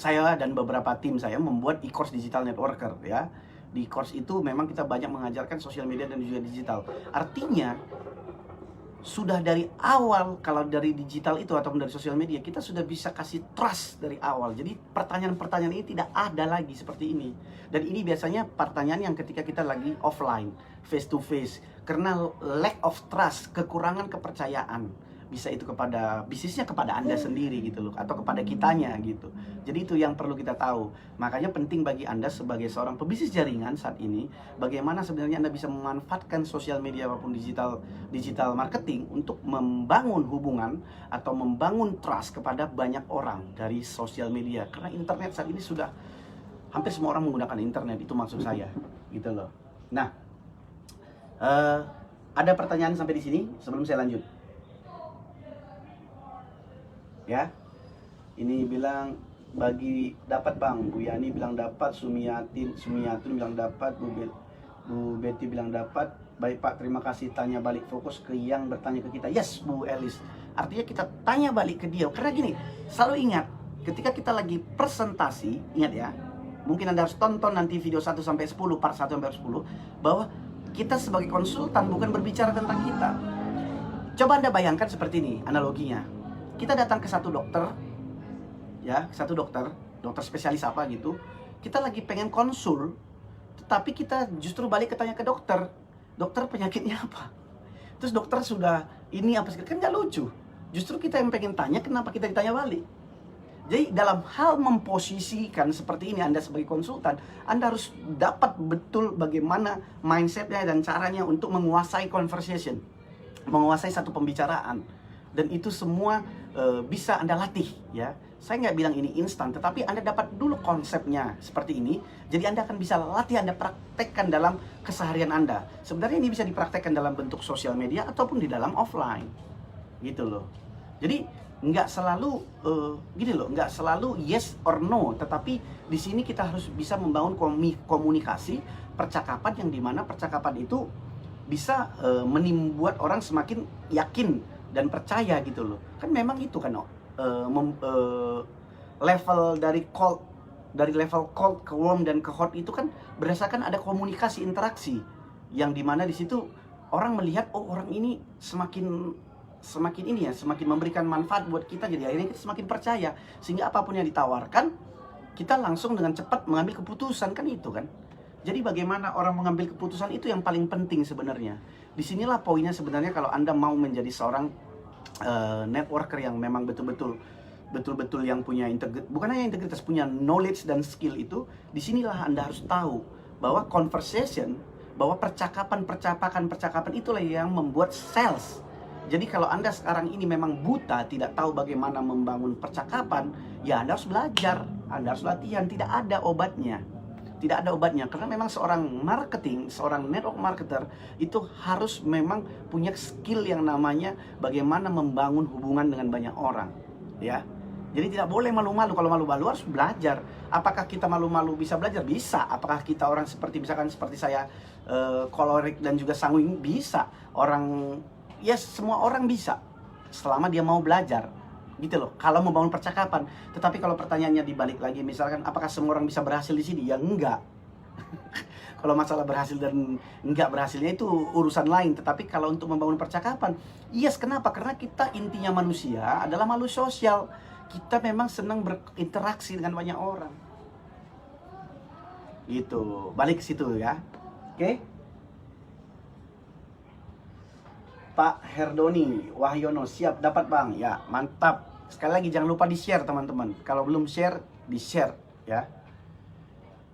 saya dan beberapa tim saya membuat e-course digital networker ya. Di course itu memang kita banyak mengajarkan sosial media dan juga digital. Artinya sudah dari awal, kalau dari digital itu ataupun dari sosial media, kita sudah bisa kasih trust dari awal. Jadi pertanyaan-pertanyaan ini tidak ada lagi seperti ini. Dan ini biasanya pertanyaan yang ketika kita lagi offline, face to face. Karena lack of trust, kekurangan kepercayaan. Bisa itu kepada bisnisnya, kepada Anda sendiri gitu loh, atau kepada kitanya gitu. Jadi itu yang perlu kita tahu. Makanya penting bagi Anda sebagai seorang pebisnis jaringan saat ini, bagaimana sebenarnya Anda bisa memanfaatkan sosial media maupun digital marketing untuk membangun hubungan atau membangun trust kepada banyak orang dari sosial media. Karena internet saat ini sudah hampir semua orang menggunakan internet, itu maksud saya gitu loh. Nah, ada pertanyaan sampai di sini sebelum saya lanjut. Ya, ini bilang bagi dapat bang, Bu Yani bilang dapat, Sumiatun bilang dapat, Bu Betty bilang dapat. Baik Pak, terima kasih. Tanya balik, fokus ke yang bertanya ke kita. Yes, Bu Elis. Artinya kita tanya balik ke dia. Karena gini, selalu ingat, ketika kita lagi presentasi, ingat ya, mungkin Anda harus tonton nanti video 1-10, part 1-10, bahwa kita sebagai konsultan bukan berbicara tentang kita. Coba Anda bayangkan seperti ini analoginya. Kita datang ke satu dokter, ya, satu dokter spesialis apa gitu. Kita lagi pengen konsul, tetapi kita justru balik tanya ke dokter, dokter penyakitnya apa? Terus dokter sudah ini apa sih? Kan nggak lucu. Justru kita yang pengen tanya, kenapa kita ditanya balik? Jadi dalam hal memposisikan seperti ini, Anda sebagai konsultan, Anda harus dapat betul bagaimana mindsetnya dan caranya untuk menguasai conversation, menguasai satu pembicaraan. Dan itu semua bisa Anda latih, ya. Saya nggak bilang ini instan, tetapi Anda dapat dulu konsepnya seperti ini. Jadi Anda akan bisa latih, Anda praktekkan dalam keseharian Anda. Sebenarnya ini bisa dipraktekkan dalam bentuk sosial media ataupun di dalam offline, gitu loh. Jadi nggak selalu gini loh, nggak selalu yes or no, tetapi di sini kita harus bisa membangun komunikasi, percakapan yang dimana percakapan itu bisa membuat orang semakin yakin dan percaya gitu loh. Kan memang itu kan level dari level cold ke warm dan ke hot itu kan berdasarkan ada komunikasi interaksi yang dimana di situ orang melihat, oh orang ini semakin ini ya, semakin memberikan manfaat buat kita, jadi akhirnya kita semakin percaya, sehingga apapun yang ditawarkan kita langsung dengan cepat mengambil keputusan, kan itu kan. Jadi bagaimana orang mengambil keputusan itu yang paling penting sebenarnya. Disinilah poinnya sebenarnya kalau Anda mau menjadi seorang networker yang memang betul-betul yang punya bukan hanya integritas, punya knowledge dan skill itu. Disinilah Anda harus tahu bahwa conversation, bahwa percakapan itulah yang membuat sales. Jadi kalau Anda sekarang ini memang buta, tidak tahu bagaimana membangun percakapan, ya Anda harus belajar, Anda harus latihan, tidak ada obatnya. Tidak ada obatnya, karena memang seorang marketing, seorang network marketer itu harus memang punya skill yang namanya bagaimana membangun hubungan dengan banyak orang, ya. Jadi tidak boleh malu-malu. Kalau malu-malu harus belajar. Apakah kita malu-malu bisa belajar? Bisa. Apakah kita orang misalkan seperti saya, kolerik dan juga sanguin? Bisa. Semua orang bisa selama dia mau belajar, gitu loh. Kalau membangun percakapan. Tetapi kalau pertanyaannya dibalik lagi, misalkan apakah semua orang bisa berhasil di sini? Ya enggak. Kalau masalah berhasil dan enggak berhasilnya itu urusan lain. Tetapi kalau untuk membangun percakapan, yes, kenapa? Karena kita intinya manusia adalah makhluk sosial. Kita memang senang berinteraksi dengan banyak orang. Gitu. Balik ke situ ya. Oke? Pak Herdoni Wahyono, siap dapat Bang. Ya, mantap. Sekali lagi jangan lupa di-share teman-teman. Kalau belum share, di-share ya.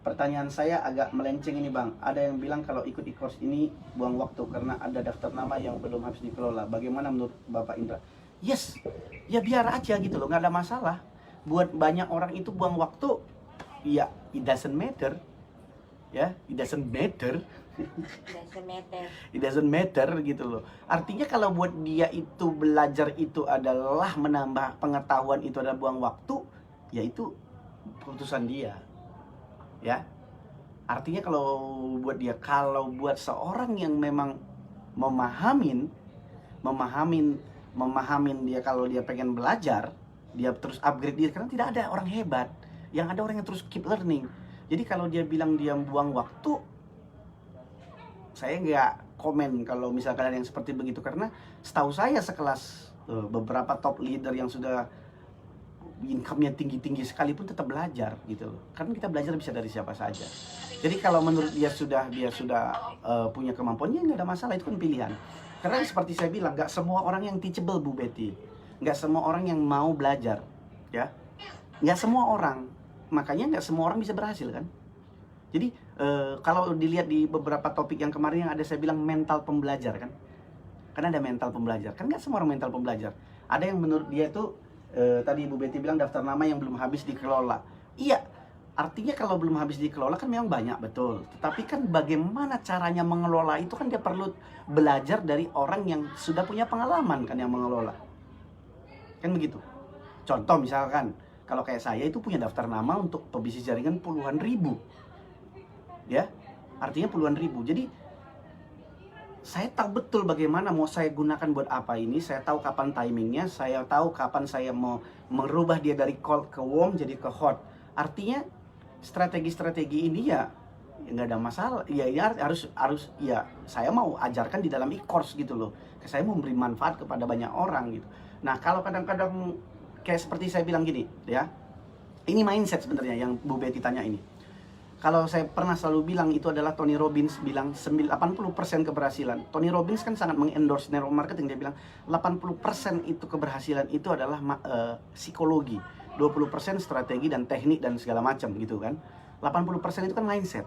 Pertanyaan saya agak melenceng ini Bang. Ada yang bilang kalau ikut e-course ini buang waktu karena ada daftar nama yang belum habis dikelola. Bagaimana menurut Bapak Indra? Yes, ya biar aja gitu loh, nggak ada masalah. Buat banyak orang itu buang waktu, ya it doesn't matter. Ya, it doesn't matter. It doesn't matter gitu loh. Artinya kalau buat dia itu belajar itu adalah menambah pengetahuan, itu adalah buang waktu, ya itu keputusan dia. Ya. Artinya kalau buat seorang yang memang memahamin dia, kalau dia pengen belajar, dia terus upgrade diri, karena tidak ada orang hebat, yang ada orang yang terus keep learning. Jadi kalau dia bilang dia buang waktu, saya nggak komen kalau misalkan ada yang seperti begitu, karena setahu saya sekelas beberapa top leader yang sudah income-nya tinggi-tinggi sekalipun tetap belajar gitu loh. Karena kita belajar bisa dari siapa saja. Jadi kalau menurut dia sudah punya kemampuannya, nggak ada masalah, itu kan pilihan. Karena seperti saya bilang, nggak semua orang yang teachable Bu Betty, nggak semua orang yang mau belajar, ya, nggak semua orang. Makanya nggak semua orang bisa berhasil kan. Jadi kalau dilihat di beberapa topik yang kemarin yang ada saya bilang mental pembelajar kan, ada mental pembelajar, kan nggak semua orang mental pembelajar. Ada yang menurut dia itu tadi Bu Betty bilang daftar nama yang belum habis dikelola. Iya, artinya kalau belum habis dikelola kan memang banyak, betul. Tetapi kan bagaimana caranya mengelola itu kan dia perlu belajar dari orang yang sudah punya pengalaman kan yang mengelola. Kan begitu. Contoh misalkan, kalau kayak saya itu punya daftar nama untuk pebisnis jaringan puluhan ribu. Ya, artinya puluhan ribu. Jadi saya tahu betul bagaimana mau saya gunakan buat apa ini. Saya tahu kapan timingnya. Saya tahu kapan saya mau merubah dia dari cold ke warm jadi ke hot. Artinya strategi-strategi ini ya nggak ada masalah. Ya harus ya saya mau ajarkan di dalam e-course gitu loh. Saya mau memberi manfaat kepada banyak orang gitu. Nah, kalau kadang-kadang kayak seperti saya bilang gini ya, ini mindset sebenarnya yang Bu Betty tanya ini. Kalau saya pernah selalu bilang itu adalah Tony Robbins bilang 80% keberhasilan. Tony Robbins kan sangat mengendorse neuromarketing. Dia bilang 80% itu keberhasilan itu adalah psikologi, 20% strategi dan teknik dan segala macam gitu kan. 80% itu kan mindset.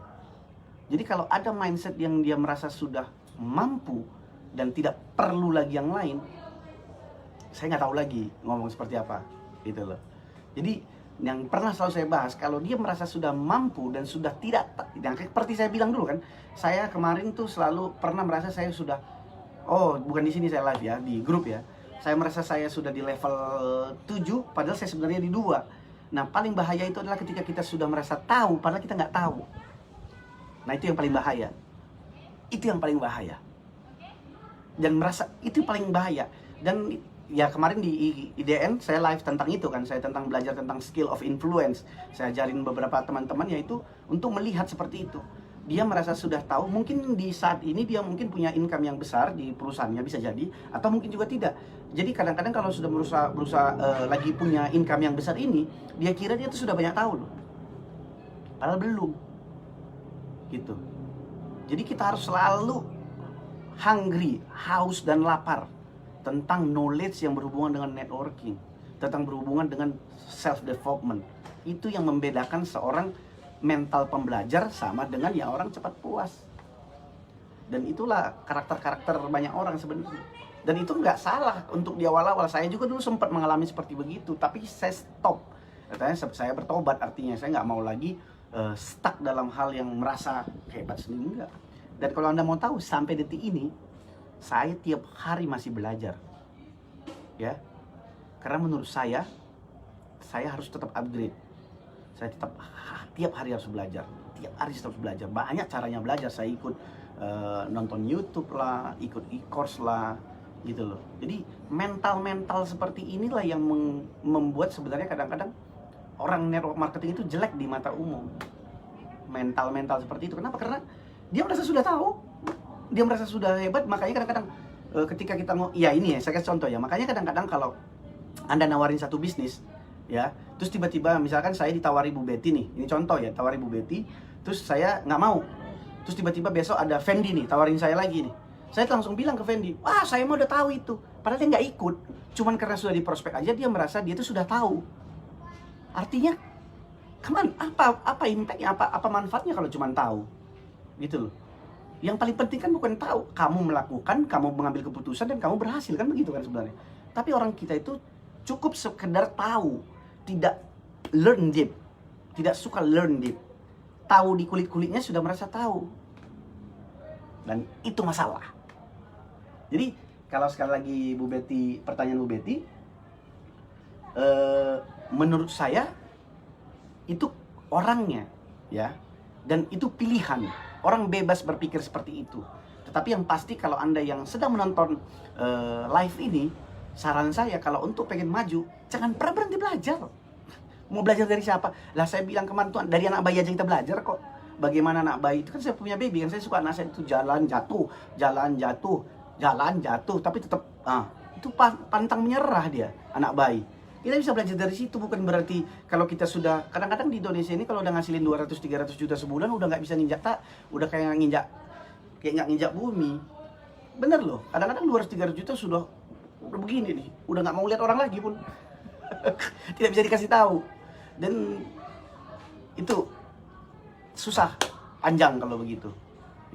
Jadi kalau ada mindset yang dia merasa sudah mampu dan tidak perlu lagi yang lain, saya nggak tahu lagi ngomong seperti apa gitu loh. Jadi yang pernah selalu saya bahas, kalau dia merasa sudah mampu dan sudah tidak, yang seperti saya bilang dulu kan, saya kemarin tuh selalu pernah merasa saya sudah, oh bukan di sini saya live ya, di grup ya, saya merasa saya sudah di level 7, padahal saya sebenarnya di 2. Nah, paling bahaya itu adalah ketika kita sudah merasa tahu, padahal kita nggak tahu. Nah, itu yang paling bahaya. Itu yang paling bahaya. Dan merasa itu paling bahaya. Dan ya kemarin di IDN saya live tentang itu kan, saya tentang belajar tentang skill of influence. Saya ajarin beberapa teman-teman yaitu untuk melihat seperti itu. Dia merasa sudah tahu, mungkin di saat ini dia mungkin punya income yang besar di perusahaannya, bisa jadi, atau mungkin juga tidak. Jadi kadang-kadang kalau sudah berusaha lagi punya income yang besar ini, dia kira dia tuh sudah banyak tahu loh. Padahal belum. Gitu. Jadi kita harus selalu hungry, haus dan lapar tentang knowledge yang berhubungan dengan networking, tentang berhubungan dengan self development. Itu yang membedakan seorang mental pembelajar sama dengan yang orang cepat puas. Dan itulah karakter-karakter banyak orang sebenarnya. Dan itu nggak salah untuk di awal-awal. Saya juga dulu sempat mengalami seperti begitu, tapi saya stop. Katanya saya bertobat, artinya saya nggak mau lagi stuck dalam hal yang merasa hebat sendiri, enggak. Dan kalau Anda mau tahu, sampai detik ini saya tiap hari masih belajar, ya, karena menurut saya harus tetap upgrade. Saya tetap tiap hari harus belajar, tiap hari harus belajar. Banyak caranya belajar. Saya ikut nonton YouTube lah, ikut e-course lah, gitu loh. Jadi mental seperti inilah yang membuat sebenarnya kadang-kadang orang network marketing itu jelek di mata umum. Mental seperti itu. Kenapa? Karena dia merasa sudah tahu. Dia merasa sudah hebat, makanya kadang-kadang ketika kita mau, ya ini ya, saya kasih contoh ya, makanya kadang-kadang kalau Anda nawarin satu bisnis, ya, terus tiba-tiba misalkan saya ditawari Bu Betty nih, ini contoh ya, tawari Bu Betty, terus saya nggak mau, terus tiba-tiba besok ada Fendi nih, tawarin saya lagi nih, saya langsung bilang ke Fendi, wah saya mau udah tahu itu, padahal dia nggak ikut, cuman karena sudah di prospek aja dia merasa dia itu sudah tahu, artinya, apa impactnya, apa manfaatnya kalau cuman tahu, gitu loh. Yang paling penting kan bukan tahu, kamu melakukan, kamu mengambil keputusan dan kamu berhasil, kan begitu kan sebenarnya. Tapi orang kita itu cukup sekedar tahu, tidak learn deep, tidak suka learn deep. Tahu di kulit-kulitnya sudah merasa tahu. Dan itu masalah. Jadi kalau sekali lagi Bu Betty, pertanyaan Bu Betty, menurut saya itu orangnya, ya, dan itu pilihan. Orang bebas berpikir seperti itu. Tetapi yang pasti kalau Anda yang sedang menonton live ini, saran saya kalau untuk pengen maju, jangan pernah berhenti belajar. Mau belajar dari siapa? Lah saya bilang kemarin tuh dari anak bayi aja kita belajar kok. Bagaimana anak bayi itu kan, saya punya baby kan, saya suka anak saya itu jalan jatuh, tapi tetap itu pantang menyerah dia, anak bayi. Kita bisa belajar dari situ, bukan berarti kalau kita sudah, kadang-kadang di Indonesia ini kalau udah ngasilin 200-300 juta sebulan udah nggak bisa nginjak udah kayak nggak nginjak bumi. Bener loh, kadang-kadang 200-300 juta sudah begini nih, udah nggak mau lihat orang lagi pun. Tidak bisa dikasih tahu. Dan itu susah, panjang kalau begitu.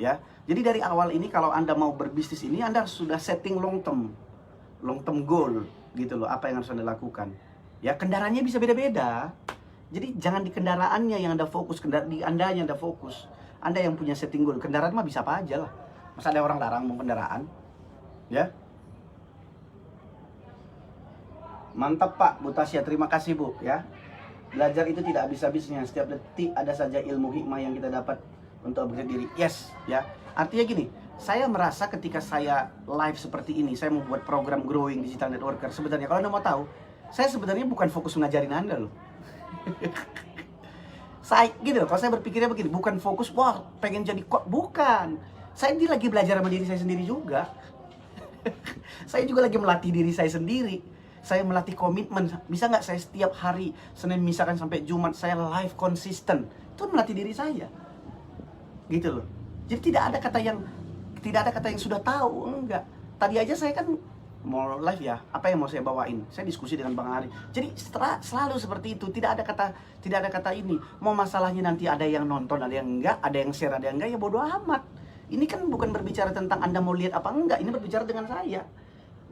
Ya. Jadi dari awal ini kalau Anda mau berbisnis ini, Anda sudah setting long term goal. Gitu loh, apa yang harus Anda lakukan. Ya, kendaraannya bisa beda-beda. Jadi jangan di kendaraannya yang Anda fokus, di Andanya Anda fokus. Anda yang punya setting goal, kendaraan mah bisa apa aja lah. Masa ada orang larang mau kendaraan? Ya. Mantap Pak, Bu Tasya, terima kasih Bu, ya. Belajar itu tidak habis-habisnya, setiap detik ada saja ilmu hikmah yang kita dapat untuk upgrade diri. Yes, ya. Artinya gini, saya merasa ketika saya live seperti ini, saya membuat program Growing Digital Networker. Sebenarnya kalau Anda mau tahu, saya sebenarnya bukan fokus ngajarin Anda loh. Saya gitu loh, kalau saya berpikirnya begini, bukan fokus wah pengen jadi bukan. Saya ini lagi belajar sama diri saya sendiri juga. Saya juga lagi melatih diri saya sendiri. Saya melatih komitmen. Bisa nggak saya setiap hari Senin misalkan sampai Jumat saya live konsisten. Itu melatih diri saya. Gitu loh. Jadi tidak ada kata yang sudah tahu, enggak. Tadi aja saya kan mau live ya, apa yang mau saya bawain? Saya diskusi dengan Bang Ari. Jadi selalu seperti itu, tidak ada kata ini. Mau masalahnya nanti ada yang nonton, ada yang enggak, ada yang share, ada yang enggak, ya bodo amat. Ini kan bukan berbicara tentang Anda mau lihat apa enggak, ini berbicara dengan saya.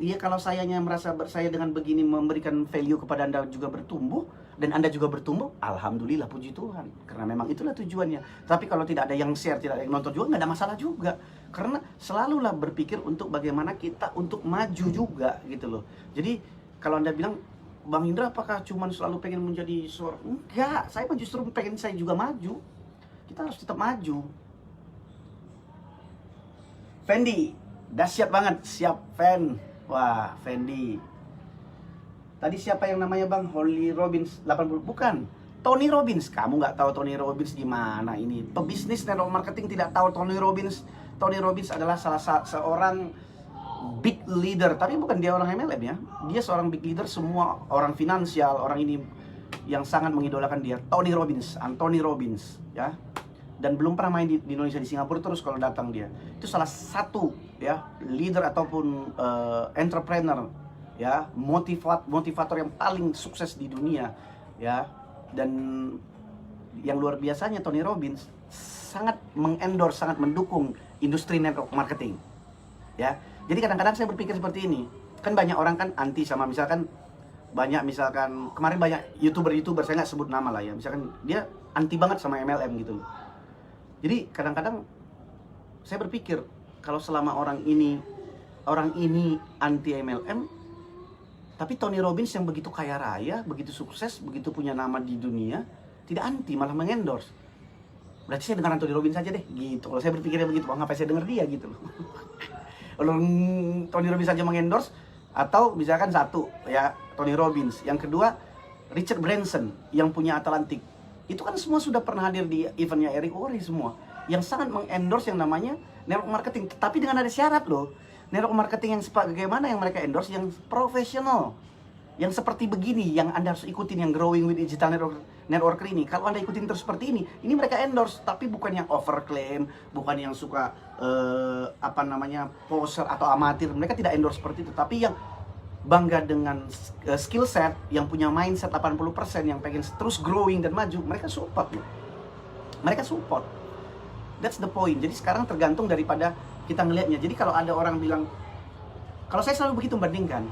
Iya, kalau sayanya merasa saya dengan begini memberikan value kepada Anda juga bertumbuh, dan Anda juga bertumbuh, alhamdulillah, puji Tuhan. Karena memang itulah tujuannya. Tapi kalau tidak ada yang share, tidak ada yang nonton juga, nggak ada masalah juga. Karena selalulah berpikir untuk bagaimana kita untuk maju juga, gitu loh. Jadi, kalau Anda bilang, Bang Indra apakah cuma selalu pengen menjadi seorang? Enggak, saya justru pengen saya juga maju. Kita harus tetap maju. Fendi, dahsyat banget, siap, Fen. Wah, Fendi. Tadi siapa yang namanya Bang? Holly Robbins 80? Bukan. Tony Robbins. Kamu nggak tahu Tony Robbins gimana ini? Pebisnis network marketing tidak tahu Tony Robbins. Tony Robbins adalah seorang big leader, tapi bukan dia orang MLM ya. Dia seorang big leader, semua orang finansial, orang ini yang sangat mengidolakan dia. Tony Robbins, Anthony Robbins, ya. Dan belum pernah main di Indonesia, di Singapura terus kalau datang dia. Itu salah satu ya leader ataupun entrepreneur ya, motivator yang paling sukses di dunia ya. Dan yang luar biasanya Tony Robbins sangat mengendorse, sangat mendukung industri network marketing ya. Jadi kadang-kadang saya berpikir seperti ini, kan banyak orang kan anti sama misalkan kemarin banyak youtuber saya nggak sebut nama lah ya, misalkan dia anti banget sama MLM gitu loh. Jadi kadang-kadang saya berpikir, kalau selama orang ini anti MLM, tapi Tony Robbins yang begitu kaya raya, begitu sukses, begitu punya nama di dunia, tidak anti, malah mengendorse. Berarti saya dengar Tony Robbins saja deh, gitu. Kalau saya berpikirnya begitu, ngapain saya dengar dia gitu loh. Kalau Tony Robbins saja mengendorse, atau misalkan satu ya Tony Robbins, yang kedua Richard Branson yang punya Atlantic. Itu kan semua sudah pernah hadir di eventnya Eric Worre semua, yang sangat mengendorse yang namanya network marketing. Tapi dengan ada syarat loh, network marketing yang bagaimana yang mereka endorse, yang profesional, yang seperti begini, yang Anda harus ikutin, yang growing with digital networker ini. Kalau Anda ikutin terus seperti ini mereka endorse, tapi bukan yang overclaim, bukan yang suka poser atau amatir. Mereka tidak endorse seperti itu, tapi yang bangga dengan skill set, yang punya mindset 80%, yang pengen terus growing dan maju, mereka support loh. Mereka support. That's the point. Jadi sekarang tergantung daripada kita ngelihatnya. Jadi kalau ada orang bilang, kalau saya selalu begitu membandingkan,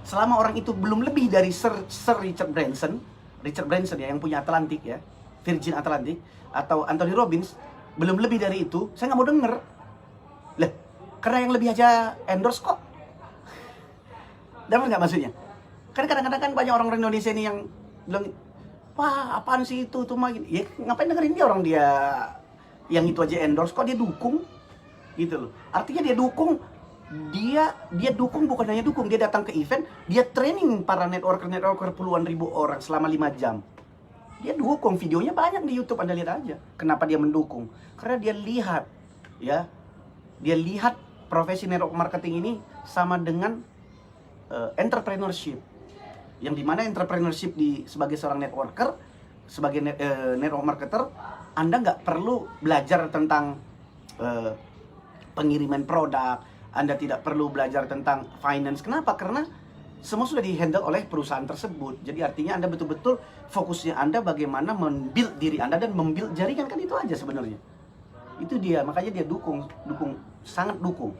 selama orang itu belum lebih dari Sir Richard Branson ya, yang punya Atlantic ya, Virgin Atlantic, atau Anthony Robbins, belum lebih dari itu, saya nggak mau denger. Lah, karena yang lebih aja endorse kok. Dapat nggak maksudnya? Kan kadang-kadang kan banyak orang Indonesia ini yang bilang, wah apaan sih itu mah gini. Ya ngapain dengerin dia, orang dia yang itu aja endorse, kok dia dukung gitu loh. Artinya dia dukung, dia dukung, bukan hanya dukung, dia datang ke event, dia training para networker puluhan ribu orang selama 5 jam. Dia dukung, videonya banyak di YouTube, Anda lihat aja. Kenapa dia mendukung? Karena dia lihat ya, dia lihat profesi network marketing ini sama dengan entrepreneurship, yang dimana entrepreneurship sebagai seorang networker, sebagai network marketer, Anda nggak perlu belajar tentang pengiriman produk, Anda tidak perlu belajar tentang finance. Kenapa? Karena semua sudah dihandle oleh perusahaan tersebut. Jadi artinya Anda betul-betul fokusnya Anda bagaimana membuild diri Anda dan membuild jaringan, kan itu aja sebenarnya. Itu dia, makanya dia dukung, sangat dukung.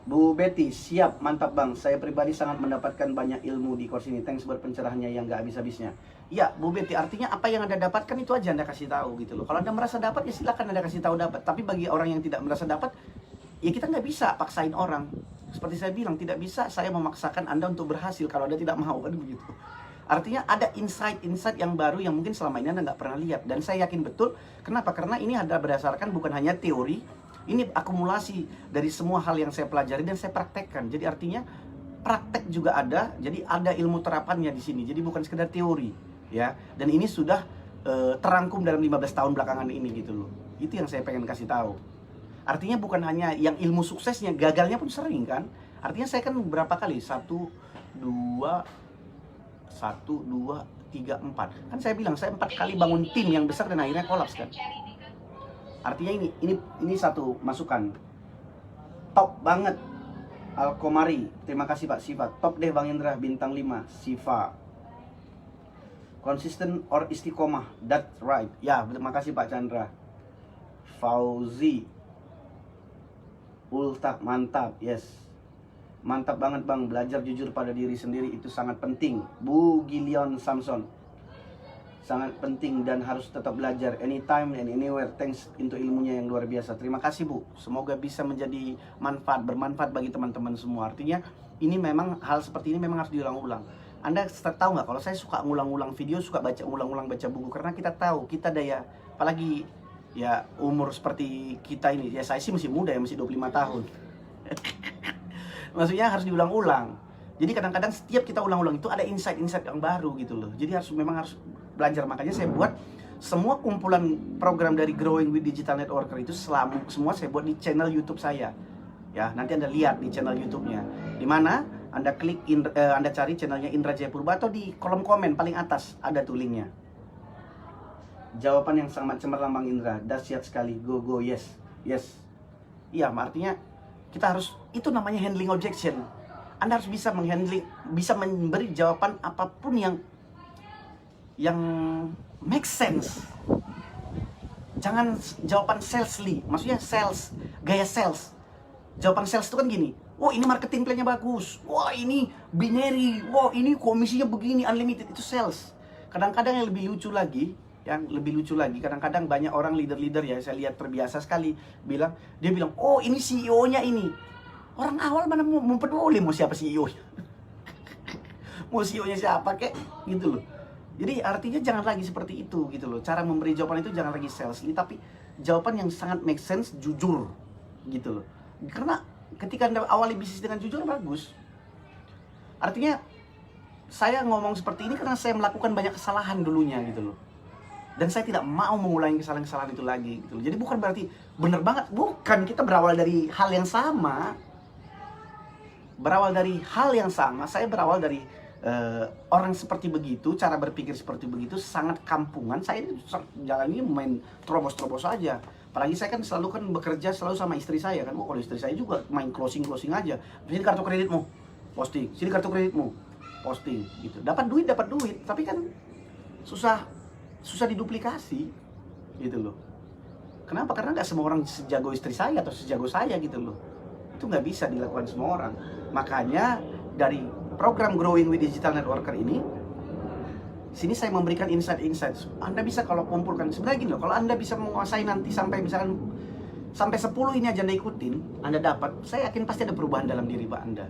Bu Betty, siap, mantap Bang. Saya pribadi sangat mendapatkan banyak ilmu di course ini. Thanks buat pencerahannya yang gak habis-habisnya. Ya, Bu Betty, artinya apa yang Anda dapatkan itu aja Anda kasih tahu gitu loh. Kalau Anda merasa dapat, ya silakan Anda kasih tahu dapat. Tapi bagi orang yang tidak merasa dapat, ya kita nggak bisa paksain orang. Seperti saya bilang, tidak bisa saya memaksakan Anda untuk berhasil kalau Anda tidak mau, kan begitu. Artinya ada insight yang baru yang mungkin selama ini Anda nggak pernah lihat. Dan saya yakin betul, kenapa? Karena ini ada berdasarkan bukan hanya teori, ini akumulasi dari semua hal yang saya pelajari dan saya praktekkan. Jadi artinya praktek juga ada, jadi ada ilmu terapannya di sini. Jadi bukan sekedar teori. ya. Dan ini sudah terangkum dalam 15 tahun belakangan ini gitu loh. Itu yang saya pengen kasih tahu. Artinya bukan hanya yang ilmu suksesnya, gagalnya pun sering kan. Artinya saya kan berapa kali? 1, 2, 4. Kan saya bilang saya 4 kali bangun tim yang besar dan akhirnya kolaps kan. Artinya ini satu masukan. Top banget Alkomari. Terima kasih Pak Siva. Top deh Bang Indra, bintang 5. Siva. Consistent or istiqomah. That's right. Ya, terima kasih Pak Chandra. Fauzi. Ulta, mantap. Yes. Mantap banget Bang, belajar jujur pada diri sendiri itu sangat penting. Bu Gilion Samson. Sangat penting dan harus tetap belajar anytime and anywhere. Thanks untuk ilmunya yang luar biasa. Terima kasih Bu. Semoga bisa menjadi bermanfaat bagi teman-teman semua. Artinya ini memang hal seperti ini memang harus diulang-ulang. Anda tahu nggak kalau saya suka ngulang-ulang video, suka ulang-ulang baca buku, karena kita tahu kita daya, apalagi ya umur seperti kita ini, ya saya sih masih muda ya, masih 25 tahun. Maksudnya harus diulang-ulang. Jadi kadang-kadang setiap kita ulang-ulang itu ada insight-insight yang baru gitu loh. Jadi memang harus belajar. Makanya saya buat semua kumpulan program dari Growing with Digital Networker itu semua saya buat di channel YouTube saya. Ya, nanti Anda lihat di channel YouTube-nya. Di mana Anda klik, Anda cari channelnya Indra Jayapurba atau di kolom komen paling atas ada tuh linknya. Jawaban yang sangat cemerlang Bang Indra, dahsyat sekali. Go, yes. Iya, artinya kita harus, itu namanya handling objection. Anda harus bisa bisa memberi jawaban apapun yang make sense. Jangan jawaban salesly, maksudnya gaya sales. Jawaban sales itu kan gini, wah ini marketing plan-nya bagus, wah ini binary, wah ini komisinya begini, unlimited, itu sales. Kadang-kadang yang lebih lucu lagi, kadang-kadang banyak orang leader-leader ya, saya lihat terbiasa sekali dia bilang, oh ini CEO-nya ini. Orang awal mana mau peduli mau siapa CEO-nya. Mau CEO-nya siapa kek, gitu loh. Jadi artinya jangan lagi seperti itu gitu loh. Cara memberi jawaban itu jangan lagi sales, tapi jawaban yang sangat make sense, jujur gitu loh. Karena ketika Anda awali bisnis dengan jujur bagus. Artinya saya ngomong seperti ini karena saya melakukan banyak kesalahan dulunya gitu loh. Dan saya tidak mau mengulangi kesalahan-kesalahan itu lagi gitu loh. Jadi bukan berarti benar banget, bukan, kita berawal dari hal yang sama. Saya berawal dari orang seperti begitu, cara berpikir seperti begitu, sangat kampungan. Saya jalannya main terobos-terobos aja. Apalagi saya kan selalu bekerja selalu sama istri saya kan. Kalau istri saya juga main closing aja. Sini kartu kreditmu, posting. Sini kartu kreditmu, posting gitu. Dapat duit, tapi kan susah diduplikasi gitu loh. Kenapa? Karena nggak semua orang sejago istri saya atau sejago saya gitu loh. Itu nggak bisa dilakukan semua orang. Makanya dari program Growing with Digital Networker ini, sini saya memberikan insight. Anda bisa kalau kumpulkan, sebenarnya gini loh, kalau Anda bisa menguasai nanti sampai 10 ini aja Anda ikutin, Anda dapat, saya yakin pasti ada perubahan dalam diri Anda.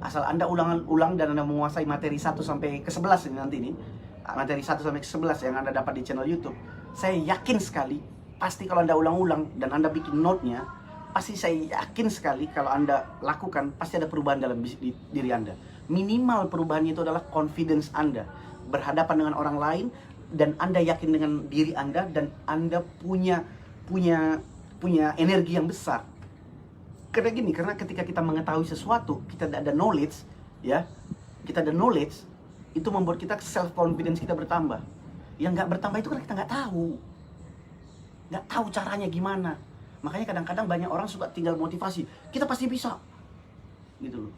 Asal Anda ulang dan Anda menguasai materi 1 sampai ke 11 ini nanti nih. Materi 1 sampai ke 11 yang Anda dapat di channel YouTube. Saya yakin sekali, pasti kalau Anda ulang-ulang dan Anda bikin note-nya, pasti saya yakin sekali kalau Anda lakukan, pasti ada perubahan dalam diri Anda. Minimal perubahannya itu adalah confidence Anda berhadapan dengan orang lain, dan Anda yakin dengan diri Anda, dan Anda punya energi yang besar. Karena ketika kita mengetahui sesuatu, kita ada knowledge, ya, itu membuat kita self confidence kita bertambah. Yang nggak bertambah itu karena kita nggak tahu caranya gimana. Makanya kadang-kadang banyak orang suka tinggal motivasi, kita pasti bisa, gitu loh.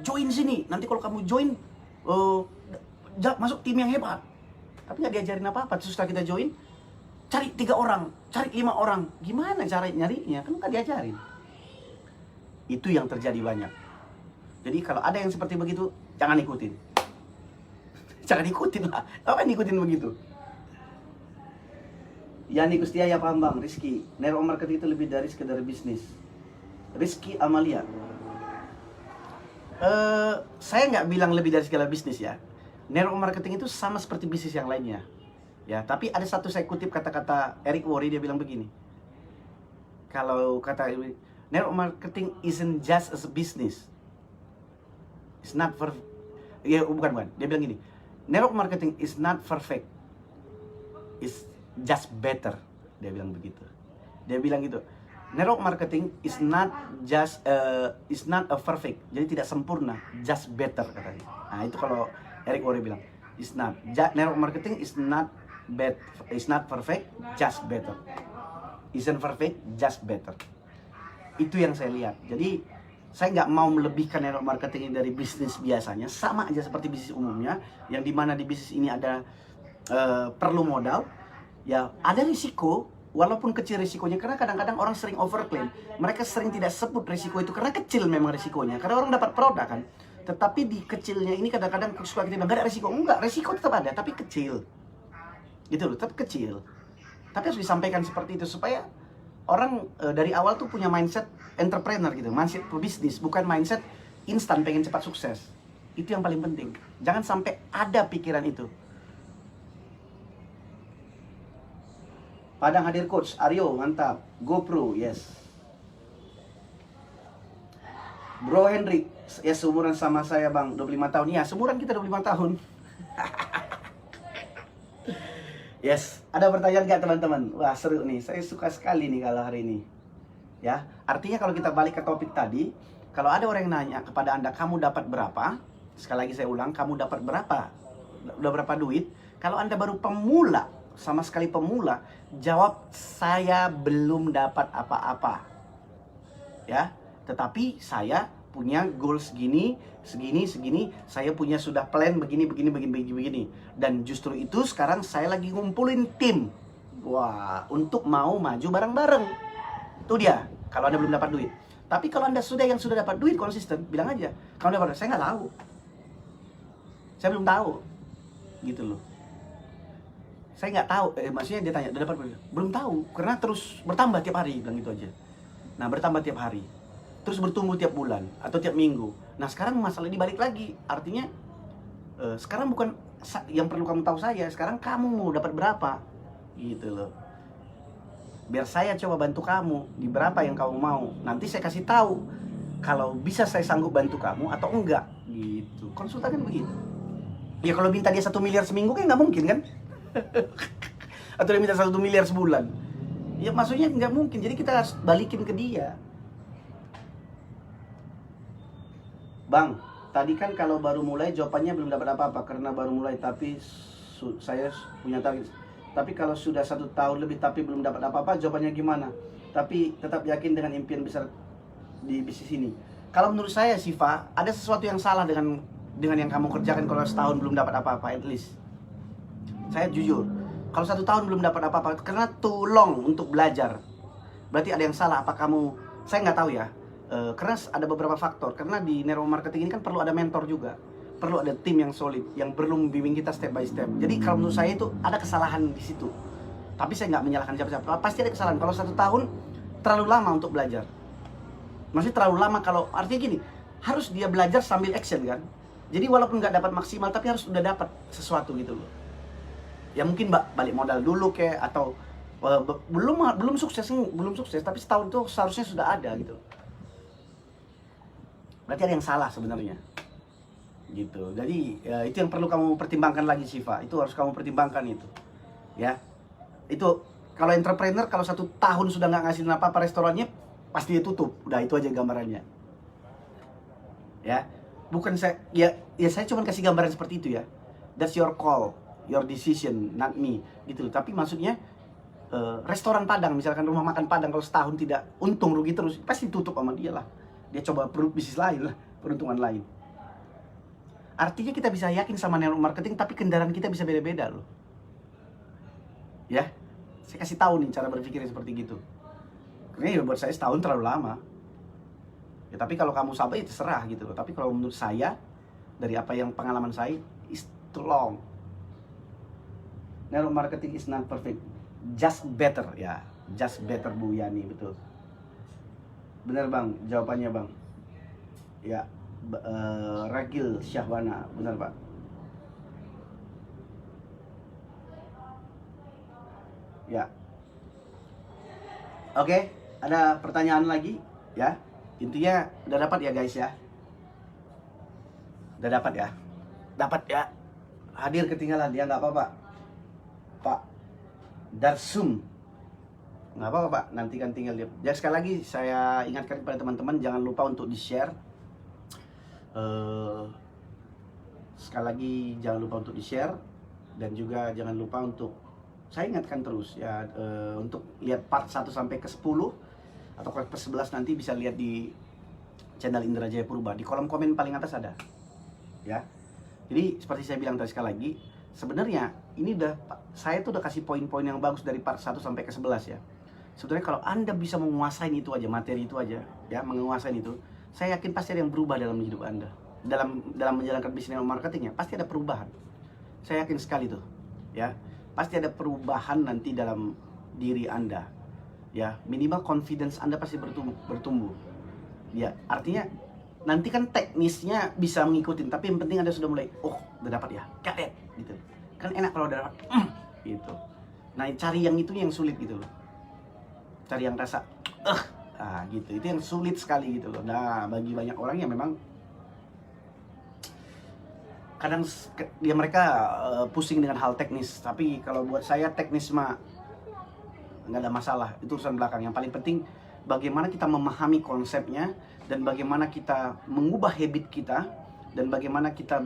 Join sini, nanti kalau kamu join, masuk tim yang hebat. Tapi nggak diajarin apa-apa. Terus setelah kita join, cari 3 orang, cari 5 orang. Gimana cara nyarinya? Kan nggak diajarin. Itu yang terjadi banyak. Jadi kalau ada yang seperti begitu, jangan ikutin. Jangan ikutin lah. Apa yang ikutin begitu? Yani Kustiaya, paham Bang. Rizky, network marketing itu lebih dari sekedar bisnis. Rizky Amalia. Saya nggak bilang lebih dari sekedar bisnis ya. Network marketing itu sama seperti bisnis yang lainnya. Ya, tapi ada satu saya kutip kata-kata Eric Worre, dia bilang begini. Kalau kata network marketing isn't just a business. It's not for, ya bukan. Dia bilang gini. Network marketing is not perfect, is just better. Dia bilang begitu. Dia bilang gitu. Network marketing is not a perfect. Jadi tidak sempurna, just better katanya. Nah, itu kalau Eric Worre bilang, is not. Network marketing is not perfect, just better. Isn't perfect, just better. Itu yang saya lihat. Jadi saya nggak mau melebihkan network marketing ini dari bisnis biasanya, sama aja seperti bisnis umumnya, yang dimana di bisnis ini ada perlu modal, ya ada risiko, walaupun kecil risikonya, karena kadang-kadang orang sering overclaim, mereka sering tidak sebut risiko itu karena kecil memang risikonya, karena orang dapat produk kan, tetapi di kecilnya ini kadang-kadang suka kita bilang nggak ada risiko, enggak, risiko tetap ada, tapi kecil, gitu loh, tetap kecil, tapi harus disampaikan seperti itu supaya orang dari awal tuh punya mindset entrepreneur gitu, mindset pebisnis, bukan mindset instan pengen cepat sukses. Itu yang paling penting. Jangan sampai ada pikiran itu. Padang hadir coach, Aryo mantap, GoPro, yes. Bro Hendrik, ya seumuran sama saya bang, 25 tahun. Ya seumuran kita 25 tahun. Yes, ada pertanyaan nggak teman-teman? Wah seru nih, saya suka sekali nih kalau hari ini. Ya, artinya kalau kita balik ke topik tadi, kalau ada orang yang nanya kepada Anda, kamu dapat berapa? Sekali lagi saya ulang, kamu dapat berapa? Udah berapa duit? Kalau Anda baru pemula, sama sekali pemula, jawab saya belum dapat apa-apa. Ya, tetapi saya punya goal segini, saya punya sudah plan begini. Dan justru itu sekarang saya lagi ngumpulin tim. Wah, untuk mau maju bareng-bareng. Itu dia, kalau Anda belum dapat duit. Tapi kalau Anda sudah dapat duit konsisten, bilang aja, kalau dapat, saya nggak tahu. Saya belum tahu. Gitu loh. Saya nggak tahu, maksudnya dia tanya, udah dapat duit? Belum tahu, karena terus bertambah tiap hari, bilang gitu aja. Nah, bertambah tiap hari. Terus bertumbuh tiap bulan atau tiap minggu. Nah sekarang masalah ini balik lagi. Artinya sekarang bukan yang perlu kamu tahu saya, sekarang kamu mau dapat berapa, gitu loh. Biar saya coba bantu kamu di berapa yang kamu mau. Nanti saya kasih tahu kalau bisa saya sanggup bantu kamu atau enggak, gitu. Konsultan kan begitu. Ya kalau minta dia 1 miliar seminggu kan nggak mungkin kan? Atau dia minta 1 miliar sebulan. Ya maksudnya nggak mungkin. Jadi kita harus balikin ke dia. Bang, tadi kan kalau baru mulai jawabannya belum dapat apa-apa karena baru mulai, tapi saya punya target. Tapi kalau sudah 1 tahun lebih tapi belum dapat apa-apa, jawabannya gimana? Tapi tetap yakin dengan impian besar di bisnis ini. Kalau menurut saya, Siva, ada sesuatu yang salah dengan yang kamu kerjakan kalau setahun belum dapat apa-apa, at least. Saya jujur, kalau 1 tahun belum dapat apa-apa karena too long untuk belajar, berarti ada yang salah. Apa kamu, saya nggak tahu ya. Karena ada beberapa faktor. Karena di network marketing ini kan perlu ada mentor juga, perlu ada tim yang solid yang perlu membimbing kita step by step. Jadi kalau menurut saya itu ada kesalahan di situ. Tapi saya nggak menyalahkan siapa-siapa. Pasti ada kesalahan. Kalau 1 tahun terlalu lama untuk belajar. Maksudnya terlalu lama, kalau artinya gini, harus dia belajar sambil action kan. Jadi walaupun nggak dapat maksimal, tapi harus udah dapat sesuatu gitu loh. Ya mungkin balik modal dulu kayak, atau belum sukses, tapi setahun itu seharusnya sudah ada gitu. Berarti ada yang salah sebenarnya, gitu. Jadi ya, itu yang perlu kamu pertimbangkan lagi, Siva. Itu harus kamu pertimbangkan itu, ya. Itu kalau entrepreneur, kalau 1 tahun sudah nggak ngasih apa-apa restorannya, pasti dia tutup. Udah, itu aja gambarannya, ya. Bukan saya, ya saya cuma kasih gambaran seperti itu ya. That's your call, your decision, not me, gitu. Tapi maksudnya restoran Padang, misalkan rumah makan Padang, kalau setahun tidak untung, rugi terus, pasti tutup sama dia lah. Dia coba bisnis lain lah, peruntungan lain. Artinya kita bisa yakin sama network marketing, tapi kendaraan kita bisa beda-beda loh. Ya, saya kasih tahu nih cara berpikirnya seperti gitu. Karena ya buat saya setahun terlalu lama. Ya tapi kalau kamu sabar ya terserah gitu loh. Tapi kalau menurut saya, dari apa yang pengalaman saya, is too long. Network marketing is not perfect, just better ya, just better Bu Yani, betul. Bener bang, jawabannya bang. Ya, Ragil Syahwana, bener pak. Ya. Oke, ada pertanyaan lagi ya. Intinya udah dapat ya guys ya. Udah dapat ya. Dapat ya. hadir ketinggalan, ya nggak apa-apa Pak Darsum, nggak apa-apa Pak, nanti kan tinggal dia. Ya sekali lagi saya ingatkan kepada teman-teman, jangan lupa untuk di-share. Sekali lagi jangan lupa untuk di-share, dan juga jangan lupa untuk, saya ingatkan terus ya, untuk lihat part 1 sampai ke 10 atau ke 11 nanti bisa lihat di channel Indra Jaya Purba, di kolom komen paling atas ada ya. Jadi seperti saya bilang tadi sekali lagi, sebenarnya ini saya tuh udah kasih poin-poin yang bagus dari part 1 sampai ke 11 ya. Sebenarnya kalau Anda bisa menguasai itu aja, materi itu aja ya, menguasai itu, saya yakin pasti ada yang berubah dalam hidup Anda. Dalam menjalankan bisnis marketingnya pasti ada perubahan. Saya yakin sekali tuh ya. Pasti ada perubahan nanti dalam diri Anda. Ya, minimal confidence Anda pasti bertumbuh. Ya, artinya nanti kan teknisnya bisa ngikutin, tapi yang penting Anda sudah mulai, oh, udah dapat ya, got it, gitu. Kan enak kalau udah dapat, gitu. Nah, cari yang itu yang sulit gitu loh. Cari yang rasa, gitu. Itu yang sulit sekali gitu loh. Nah, bagi banyak orang yang memang kadang mereka pusing dengan hal teknis, tapi kalau buat saya teknis mah nggak ada masalah, itu urusan belakang. Yang paling penting bagaimana kita memahami konsepnya, dan bagaimana kita mengubah habit kita, dan bagaimana kita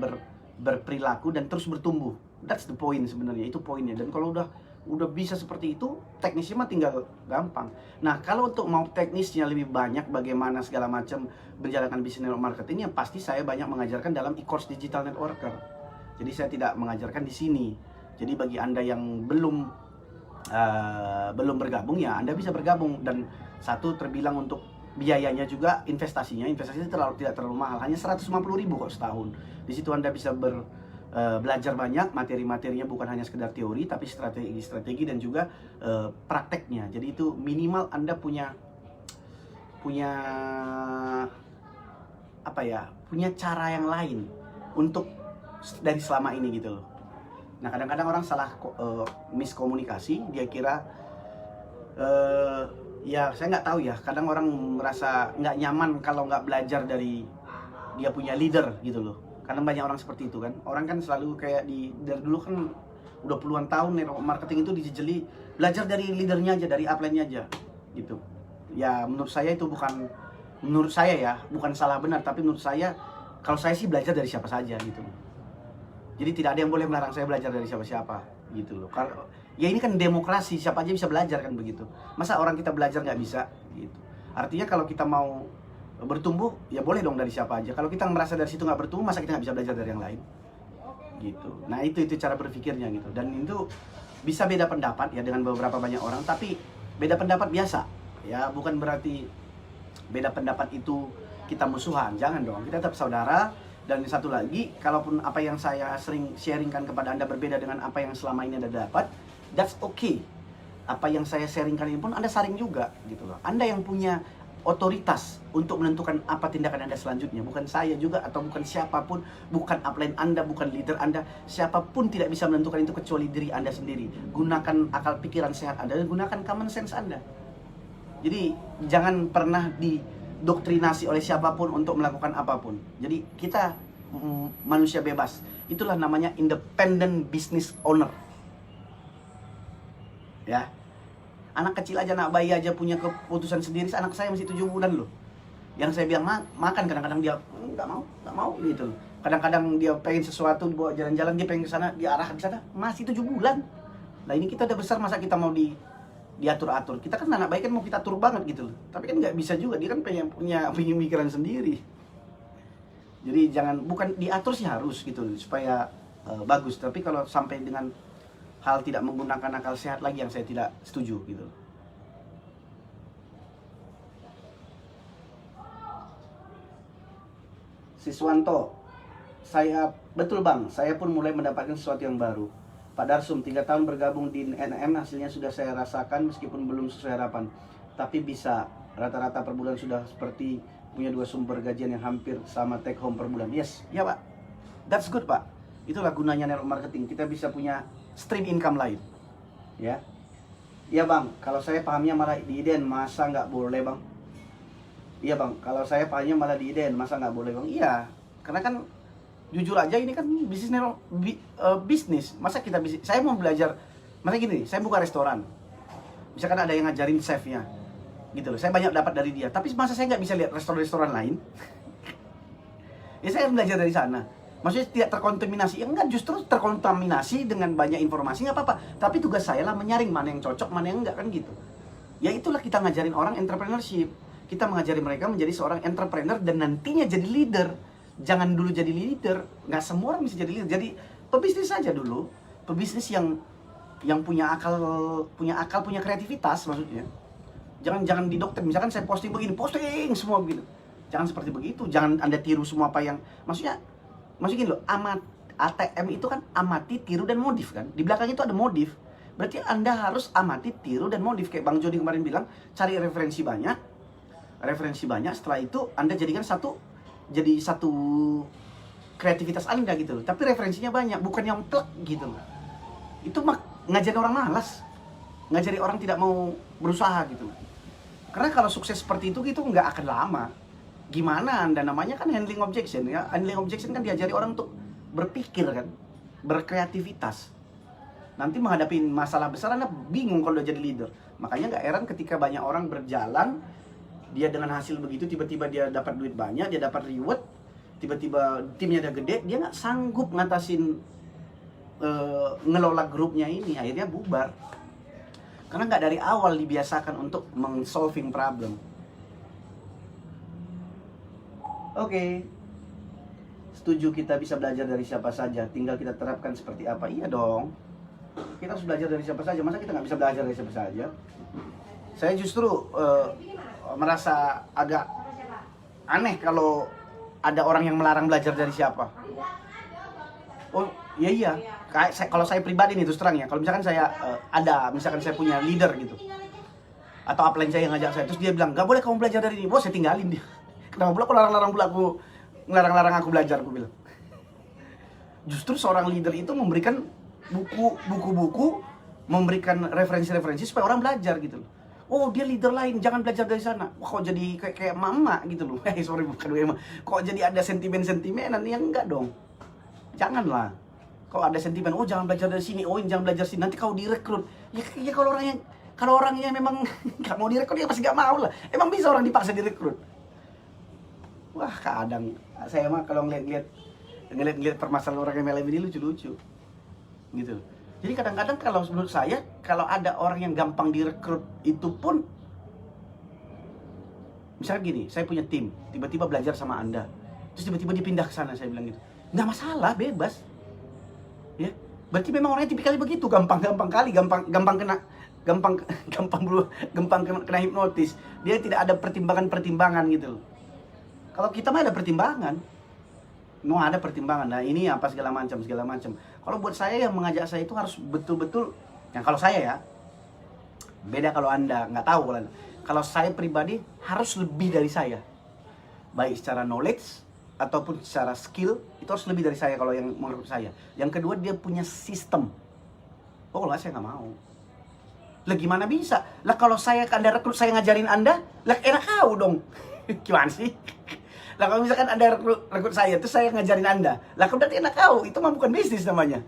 berperilaku dan terus bertumbuh. That's the point sebenarnya, itu poinnya. Dan kalau udah bisa seperti itu, teknisnya mah tinggal gampang. Nah, kalau untuk mau teknisnya lebih banyak, bagaimana segala macam menjalankan bisnis network marketing, yang pasti saya banyak mengajarkan dalam e-course Digital Networker. Jadi saya tidak mengajarkan di sini. Jadi bagi Anda yang belum bergabung, ya Anda bisa bergabung. Dan satu, terbilang untuk biayanya juga, investasinya tidak terlalu mahal, hanya 150.000 kok setahun. Di situ Anda bisa belajar banyak, materi-materinya bukan hanya sekedar teori, tapi strategi dan juga prakteknya. Jadi itu minimal Anda punya apa ya, punya cara yang lain untuk dari selama ini gitu loh. Nah, kadang-kadang orang salah miskomunikasi, dia kira ya saya nggak tahu ya, kadang orang merasa nggak nyaman kalau nggak belajar dari dia punya leader gitu loh. Karena banyak orang seperti itu kan. Orang kan selalu kayak dari dulu kan udah puluhan tahun network marketing itu dijejeli, belajar dari leadernya aja, dari upline-nya aja gitu. Ya menurut saya itu bukan salah benar, tapi menurut saya, kalau saya sih belajar dari siapa saja gitu. Jadi tidak ada yang boleh melarang saya belajar dari siapa-siapa gitu loh. Kalau ya ini kan demokrasi, siapa aja bisa belajar kan begitu. Masa orang kita belajar nggak bisa gitu. Artinya kalau kita mau bertumbuh, ya boleh dong dari siapa aja. Kalau kita merasa dari situ nggak bertumbuh, masa kita nggak bisa belajar dari yang lain gitu. Nah itu cara berpikirnya gitu. Dan itu bisa beda pendapat ya dengan beberapa banyak orang, tapi beda pendapat biasa ya, bukan berarti beda pendapat itu kita musuhan. Jangan dong, kita tetap saudara. Dan satu lagi, kalaupun apa yang saya sering sharingkan kepada Anda berbeda dengan apa yang selama ini Anda dapat, that's okay. Apa yang saya sharingkan ini pun Anda saring juga gitu loh. Anda yang punya otoritas untuk menentukan apa tindakan Anda selanjutnya, bukan saya juga, atau bukan siapapun, bukan upline Anda, bukan leader Anda. Siapapun tidak bisa menentukan itu kecuali diri Anda sendiri. Gunakan akal pikiran sehat Anda dan gunakan common sense Anda. Jadi jangan pernah didoktrinasi oleh siapapun untuk melakukan apapun. Jadi kita manusia bebas. Itulah namanya independent business owner. Ya. Anak kecil aja, anak bayi aja punya keputusan sendiri. Anak saya masih 7 bulan loh. Yang saya bilang makan, kadang-kadang dia nggak mau gitu. Kadang-kadang dia pengen sesuatu, dibawa jalan-jalan, dia pengen ke sana, diarah ke sana, masih 7 bulan. Nah ini kita udah besar, masa kita mau diatur-atur? Kita kan anak bayi kan mau kita atur banget gitu loh. Tapi kan nggak bisa juga, dia kan pengen punya pemikiran sendiri. Jadi bukan diatur sih, harus gitu supaya bagus. Tapi kalau sampai dengan hal tidak menggunakan akal sehat lagi, yang saya tidak setuju gitu. Siswanto, betul bang, saya pun mulai mendapatkan sesuatu yang baru. Pak Darsum, 3 tahun bergabung di NM, hasilnya sudah saya rasakan meskipun belum sesuai harapan. Tapi bisa, rata-rata per bulan sudah seperti punya 2 sumber gajian yang hampir sama take home per bulan. Yes, ya pak, that's good pak. Itulah gunanya network marketing, kita bisa punya stream income lain. Ya, iya bang, kalau saya pahamnya malah di IDN, masa nggak boleh bang? Iya bang, kalau saya pahamnya malah di IDN, masa nggak boleh bang? Iya, karena kan Jujur aja ini kan bisnis. Masa kita saya mau belajar, masa gini, saya buka restoran. Misalkan ada yang ngajarin chefnya, gitu loh. Saya banyak dapat dari dia. Tapi masa saya nggak bisa lihat restoran-restoran lain? Ya saya belajar dari sana. Maksudnya tidak terkontaminasi. Ya enggak, justru terkontaminasi dengan banyak informasi nggak apa-apa. Tapi tugas saya lah menyaring mana yang cocok, mana yang enggak, kan gitu. Ya itulah kita ngajarin orang entrepreneurship. Kita mengajari mereka menjadi seorang entrepreneur dan nantinya jadi leader. Jangan dulu jadi leader. Nggak semua orang bisa jadi leader. Jadi pebisnis saja dulu. Pebisnis yang punya akal, punya kreativitas maksudnya. Jangan di dokter. Misalkan saya posting begini, posting semua begitu. Jangan seperti begitu. Jangan Anda tiru semua apa yang maksudnya gini loh, ATM itu kan amati, tiru, dan modif kan. Di belakang itu ada modif. Berarti Anda harus amati, tiru, dan modif. Kayak Bang Jody kemarin bilang, cari referensi banyak. Setelah itu Anda jadikan satu kreativitas Anda gitu loh. Tapi referensinya banyak, bukan yang plek gitu loh. Itu ngajarin orang malas. Ngajari orang tidak mau berusaha gitu. Karena kalau sukses seperti itu gitu nggak akan lama. Gimana Anda, namanya kan handling objection ya. Handling objection kan diajari orang untuk berpikir kan, berkreativitas. Nanti menghadapi masalah besar Anda bingung kalau udah jadi leader. Makanya nggak heran ketika banyak orang berjalan, dia dengan hasil begitu tiba-tiba dia dapat duit banyak, dia dapat reward, tiba-tiba timnya udah gede, dia nggak sanggup ngatasin ngelola grupnya ini, akhirnya bubar. Karena nggak dari awal dibiasakan untuk solving problem. Oke. Setuju kita bisa belajar dari siapa saja, tinggal kita terapkan seperti apa. Iya dong. Kita harus belajar dari siapa saja, masa kita nggak bisa belajar dari siapa saja? Saya justru merasa agak aneh kalau ada orang yang melarang belajar dari siapa. Oh iya. Kalau saya pribadi nih terus terang ya, kalau misalkan saya misalkan saya punya leader gitu, atau upline saya yang ngajak saya, terus dia bilang nggak boleh kamu belajar dari ini, wah saya tinggalin dia. Kenapa pula aku ngelarang aku belajar, aku bilang. Justru seorang leader itu memberikan buku-buku, memberikan referensi-referensi supaya orang belajar gitu loh. Oh dia leader lain, jangan belajar dari sana. Wah kok jadi kayak mama gitu loh. Sorry bukan mama. Kok jadi ada sentimen-sentimenan? Ya enggak dong. Janganlah. Kok ada sentimen, oh jangan belajar dari sini, oh jangan belajar sini, nanti kau direkrut. Ya kalau orangnya memang nggak mau direkrut, ya pasti nggak mau lah. Emang bisa orang dipaksa direkrut? Wah kadang saya mah kalau ngeliat permasalahan orang MLM ini lucu-lucu gitu. Jadi kadang-kadang kalau menurut saya, kalau ada orang yang gampang direkrut itu pun, misalnya gini, saya punya tim, tiba-tiba belajar sama Anda, terus tiba-tiba dipindah ke sana, saya bilang gitu, nggak masalah, bebas. Ya, berarti memang orangnya tipikalnya begitu, gampang kena hipnotis. Dia tidak ada pertimbangan gitu loh. Kalau kita mah ada pertimbangan. Ada pertimbangan. Nah, ini apa segala macam. Kalau buat saya yang mengajak saya itu harus betul-betul, yang kalau saya ya, beda kalau Anda nggak tahu kalau saya pribadi harus lebih dari saya. Baik secara knowledge ataupun secara skill, itu harus lebih dari saya kalau yang menurut saya. Yang kedua, dia punya sistem. Oh, lah saya nggak mau. Lah gimana bisa? Lah kalau Anda rekrut, saya ngajarin Anda, lah enak kau dong. Gimana sih? Lah kalau misalkan Anda rekrut saya, terus saya ngajarin Anda, lah berarti enak kau. Itu mah bukan bisnis namanya.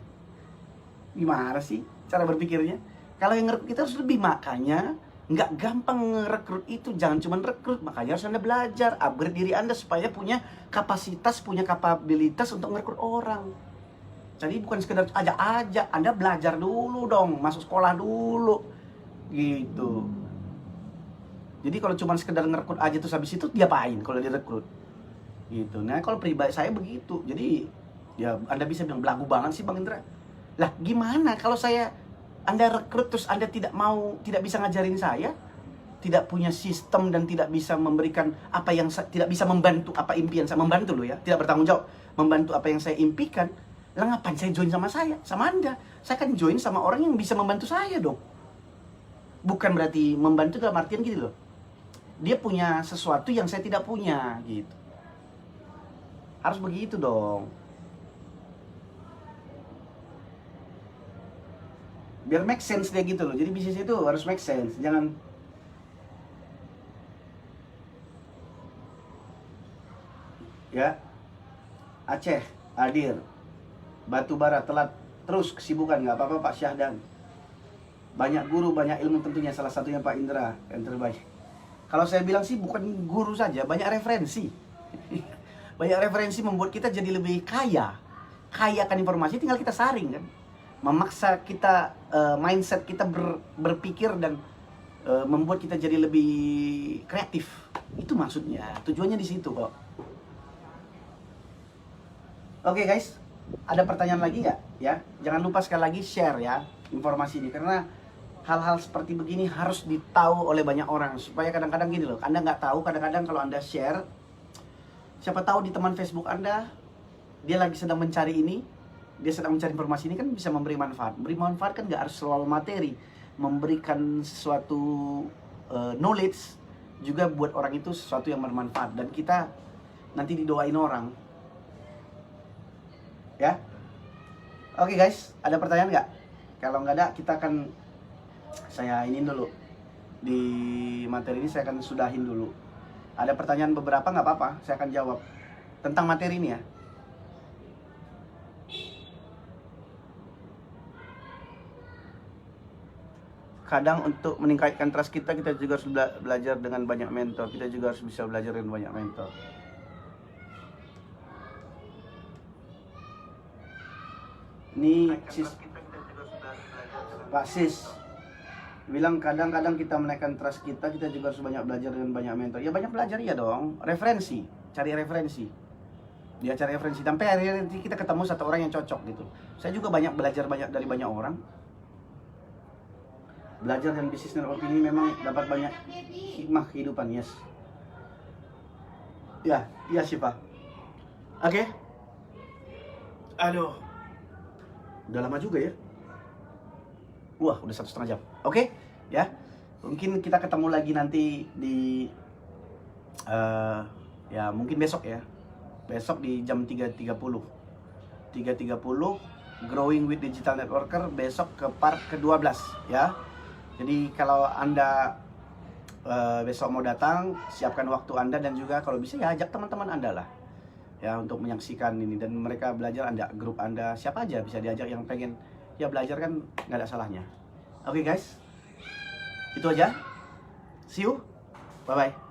Gimana sih cara berpikirnya? Kalau yang ngerekrut kita harus lebih, makanya nggak gampang ngerekrut itu. Jangan cuma rekrut, makanya harus Anda belajar, upgrade diri Anda supaya punya kapasitas, punya kapabilitas untuk ngerekrut orang. Jadi bukan sekedar ajak-ajak, Anda belajar dulu dong, masuk sekolah dulu, gitu. Jadi kalau cuma sekedar ngerekrut aja terus habis itu diapain kalau direkrut? Gitu. Nah kalau pribadi saya begitu. Jadi ya Anda bisa bilang belagu banget sih Bang Indra. Lah gimana kalau Anda rekrut terus Anda tidak bisa ngajarin saya, tidak punya sistem dan tidak bisa memberikan apa yang tidak bisa membantu apa impian saya, membantu loh ya, tidak bertanggung jawab membantu apa yang saya impikan. Lah ngapain saya join sama Anda? Saya kan join sama orang yang bisa membantu saya dong. Bukan berarti membantu dalam artian gitu loh, dia punya sesuatu yang saya tidak punya gitu. Harus begitu dong. Biar make sense dia gitu loh. Jadi bisnis itu harus make sense. Jangan ya. Aceh hadir. Batu bara telat terus kesibukan, nggak apa-apa Pak Syahdan. Banyak guru, banyak ilmu tentunya, salah satunya Pak Indra yang terbaik. Kalau saya bilang sih bukan guru saja, banyak referensi. Banyak referensi membuat kita jadi lebih kaya. Kaya akan informasi, tinggal kita saring kan. Memaksa kita, mindset kita berpikir dan membuat kita jadi lebih kreatif. Itu maksudnya, tujuannya di situ kok. Oke guys, ada pertanyaan lagi nggak? Ya, jangan lupa sekali lagi share ya informasi ini, karena hal-hal seperti begini harus ditahu oleh banyak orang, supaya kadang-kadang gini loh, Anda nggak tahu, kadang-kadang kalau Anda share, siapa tahu di teman Facebook Anda dia lagi sedang mencari ini, dia sedang mencari informasi ini, kan bisa memberi manfaat. Beri manfaat kan nggak harus selalu materi, memberikan sesuatu knowledge juga buat orang itu sesuatu yang bermanfaat, dan kita nanti didoain orang. Ya, oke guys, ada pertanyaan nggak? Kalau nggak ada, kita akan saya ini dulu di materi ini, saya akan sudahin dulu. Ada pertanyaan beberapa, nggak apa-apa, saya akan jawab tentang materi ini ya. Kadang untuk meningkatkan trust kita juga harus belajar dengan banyak mentor. Kita juga harus bisa belajar dengan banyak mentor. Ini Pak Sis bilang kadang-kadang kita menaikkan trust kita juga harus banyak belajar dengan banyak mentor. Ya banyak belajar ya dong, referensi, cari referensi. Dia cari referensi, sampai akhirnya nanti kita ketemu satu orang yang cocok gitu. Saya juga banyak belajar dari banyak orang. Belajar dan bisnis network ini memang dapat banyak hikmah kehidupan, yes. Ya, iya sih Pak. Oke. Aduh, udah lama juga ya. Wah, udah 1,5 jam. Oke, ya. Mungkin kita ketemu lagi nanti di ya mungkin besok ya. Besok di jam 3.30. 3.30 Growing with Digital Networker, besok ke part ke-12 ya. Jadi kalau Anda besok mau datang, siapkan waktu Anda, dan juga kalau bisa ya ajak teman-teman Anda lah. Ya, untuk menyaksikan ini, dan mereka belajar. Anda, grup Anda, siapa aja bisa diajak yang pengen ya belajar, kan nggak ada salahnya. Oke guys, itu aja. See you, bye bye.